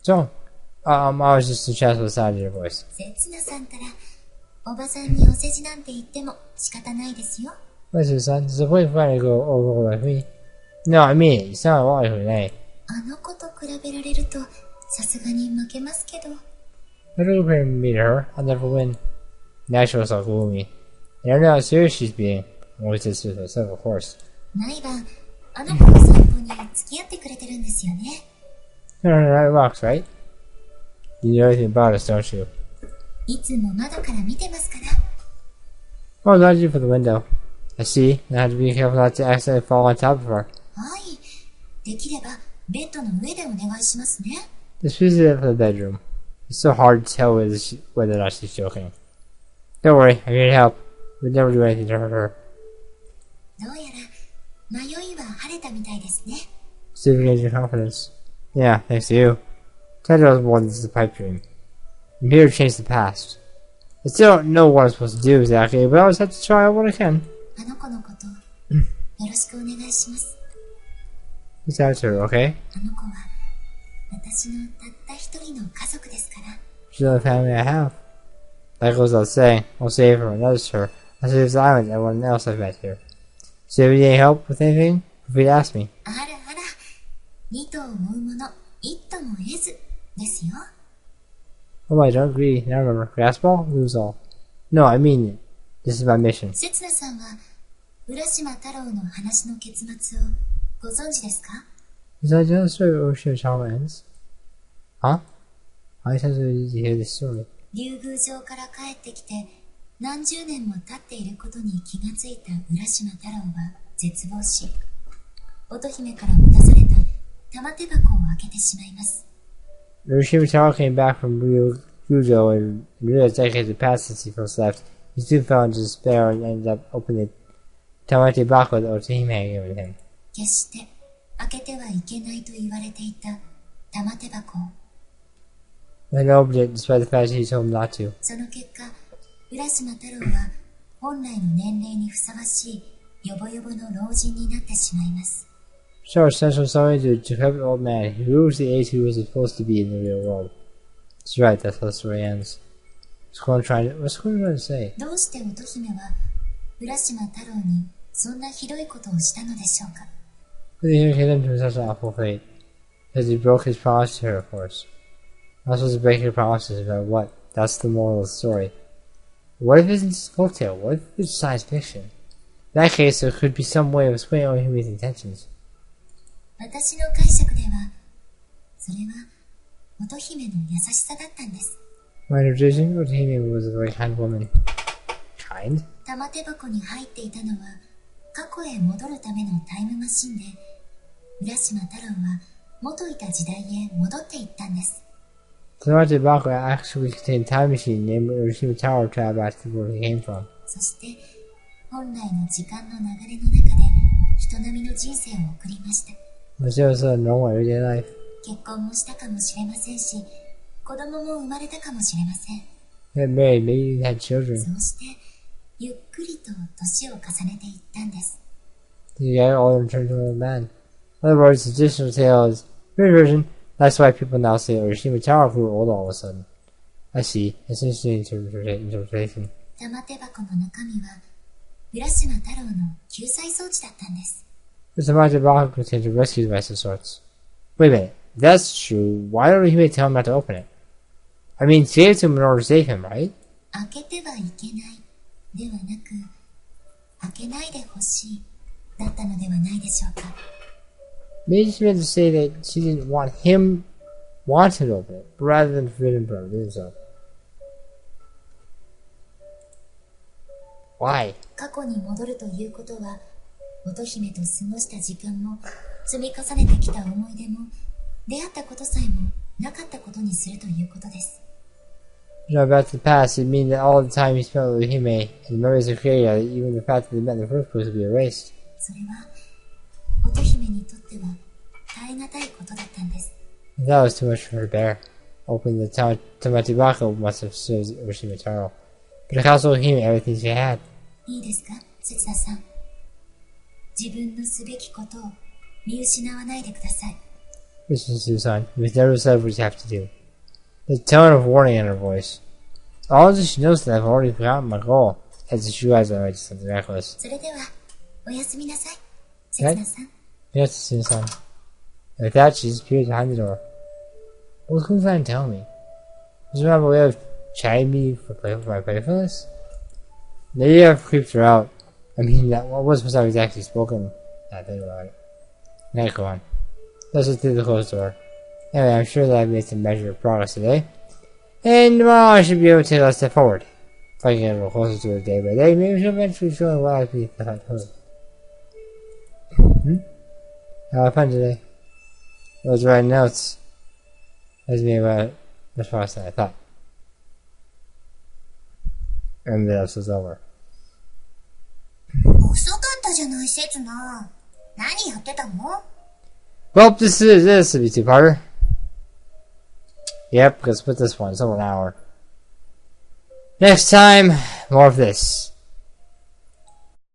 So, I was just enchanted with the sound of your voice. せつなさんからおばさんにお世辞なんて言っても仕方ないですよ。 What's your son? Does the point trying to go over like me? No, I mean it. You sound a lot like Renee. あの子と比べられるとさすがに負けますけど。 I don't compare me to her. I'll never win. Natural so gloomy. And I don't know how serious she's being. Only this with herself, of course. 毎晩あの子の散歩に付き合ってくれてるんですよね。 No, that rocks, right? You know everything about us, don't you? いつも窓から見てますから。 Oh, not you for the window. I see. I have to be careful not to accidentally fall on top of her. はい。できればベッドの上でお願いしますね。 Just visit it for the bedroom. It's so hard to tell whether or not she's joking. Don't worry, I'm here to help. We'd never do anything to hurt her. どうやら迷いは晴れたみたいですね。 See if you gain your confidence. Yeah, thanks to you. Try to know more than just a pipe dream. I'm here to change the past. I still don't know what I'm supposed to do exactly, but I always have to try out what I can. あの子のことよろしくお願いします。 It's out to her, okay? あの子は私のたった一人の家族ですから。 She's the only family I have. Like goes without saying, I'll save her and notice her. I'll save this island and everyone else I've met here. So if you need help with anything, feel free to ask me. あらあら、二頭を追うもの、一頭も得ずですよ。 Oh my, don't agree. Now remember, grasp all, lose all. No, I mean it. This is my mission. せつなさんは浦島太郎の話の結末をご存知ですか？ Is that just the story of Ocean Chama ends? Huh? How many times did you hear this story? 竜宮城から帰ってきて何十年も経っていることに気がついた浦島太郎は絶望し、乙姫から持たされた玉手箱を開けてしまいます。 Urashima Tower came back from Ryugujo and realized decades had passed since he first left. He soon fell into despair and ended up opening the Tamate Bako that Otahime had given him. 決して開けてはいけないと言われていた玉手箱を。 Then opened it despite the fact that he told him not to. その結果、浦島太郎は本来の年齢にふさわしいヨボヨボの老人になってしまいます。 So essential summary to a decrepit old man who reached the age he was supposed to be in the real world. That's right, that's how the story ends. What's Kuon trying to say? どうして乙姫は浦島太郎にそんなひどいことをしたのでしょうか。 But he him to such an awful fate. Because he broke his promise to her, of course. Not supposed to break your promises about what? That's the moral of the story. What if it's just a folktale? What if it's science fiction? In that case, there could be some way of explaining Ohime's intentions. 私の解釈では、それは乙姫の優しさだったんです。 My interpretation, Otahime was a very kind woman. Kind? 玉手箱に入っていたのは過去へ戻るためのタイムマシンで、浦島太郎は元いた時代へ戻っていったんです。 The Tamate Bako actually contained a time machine named Urashima Tower to travel back to where he came from. そして本来の時間の流れの中で人並みの人生を送りました。 But it was a normal everyday life. 結婚もしたかもしれませんし、子供も生まれたかもしれません。 They had married, maybe they had children. そうしてゆっくりと年を重ねていったんです。 Together, all of them turned to an old man. In other words, the traditional tale is weird version. That's why people now say Urashima Tower grew old all of a sudden. I see. It's an interesting interpretation. 玉手箱の中身は浦島太郎の救済装置だったんです。 The Tamate Bako contains a rescue device of sorts. Wait a minute. If that's true, why don't Hime tell him not to open it? I mean, she gave it to him in order to save him, right? 開けてはいけないではなく、開けないでほしいだったのではないでしょうか。 Maybe she meant to say that she didn't want him wanting to open it, but rather than forbid him from doing so. Why? 過去に戻るということは、乙姫と過ごした時間も積み重ねてきた思い出も、出会ったことさえもなかったことにするということです。About the past, it means that all the time he spent with Hime and the memories are created, even the fact that they met in the first place will be erased. それは、乙姫にとっては耐え難いことだったんです。That was too much for her to bear. Opening the Tamatibako must have served Urashima Taro. But it cost Hime everything she had. いいですか、節田さん。自分のすべきことを見失わないでください。Listen, Susan, you've never said what you have to do. There's a tone of warning in her voice. All that she knows that I've already forgotten my goal, as the shoe eyes already to the necklace. それでは、おやすみなさい、節田さん。 Yes, Susan. With that, she disappeared behind the door. What was Kuon trying to tell me? Was it my way of chiding me for my playfulness? The idea creeped her out. I mean, that was not exactly spoken. I think about it. Night, Kuon. Let's just through the closed door. Anyway, I'm sure that I've made some measure of progress today. And tomorrow I should be able to take a step forward. If I can get a little closer to it day by day, maybe she'll eventually show me what I've been How I fun today. I was writing notes. I was being about much faster than I thought. And the episode was over. 遅かったじゃない、節な。何やってたの？ Well, this will be a two-parter. Yep, let's put this one. It's over an hour. Next time, more of this.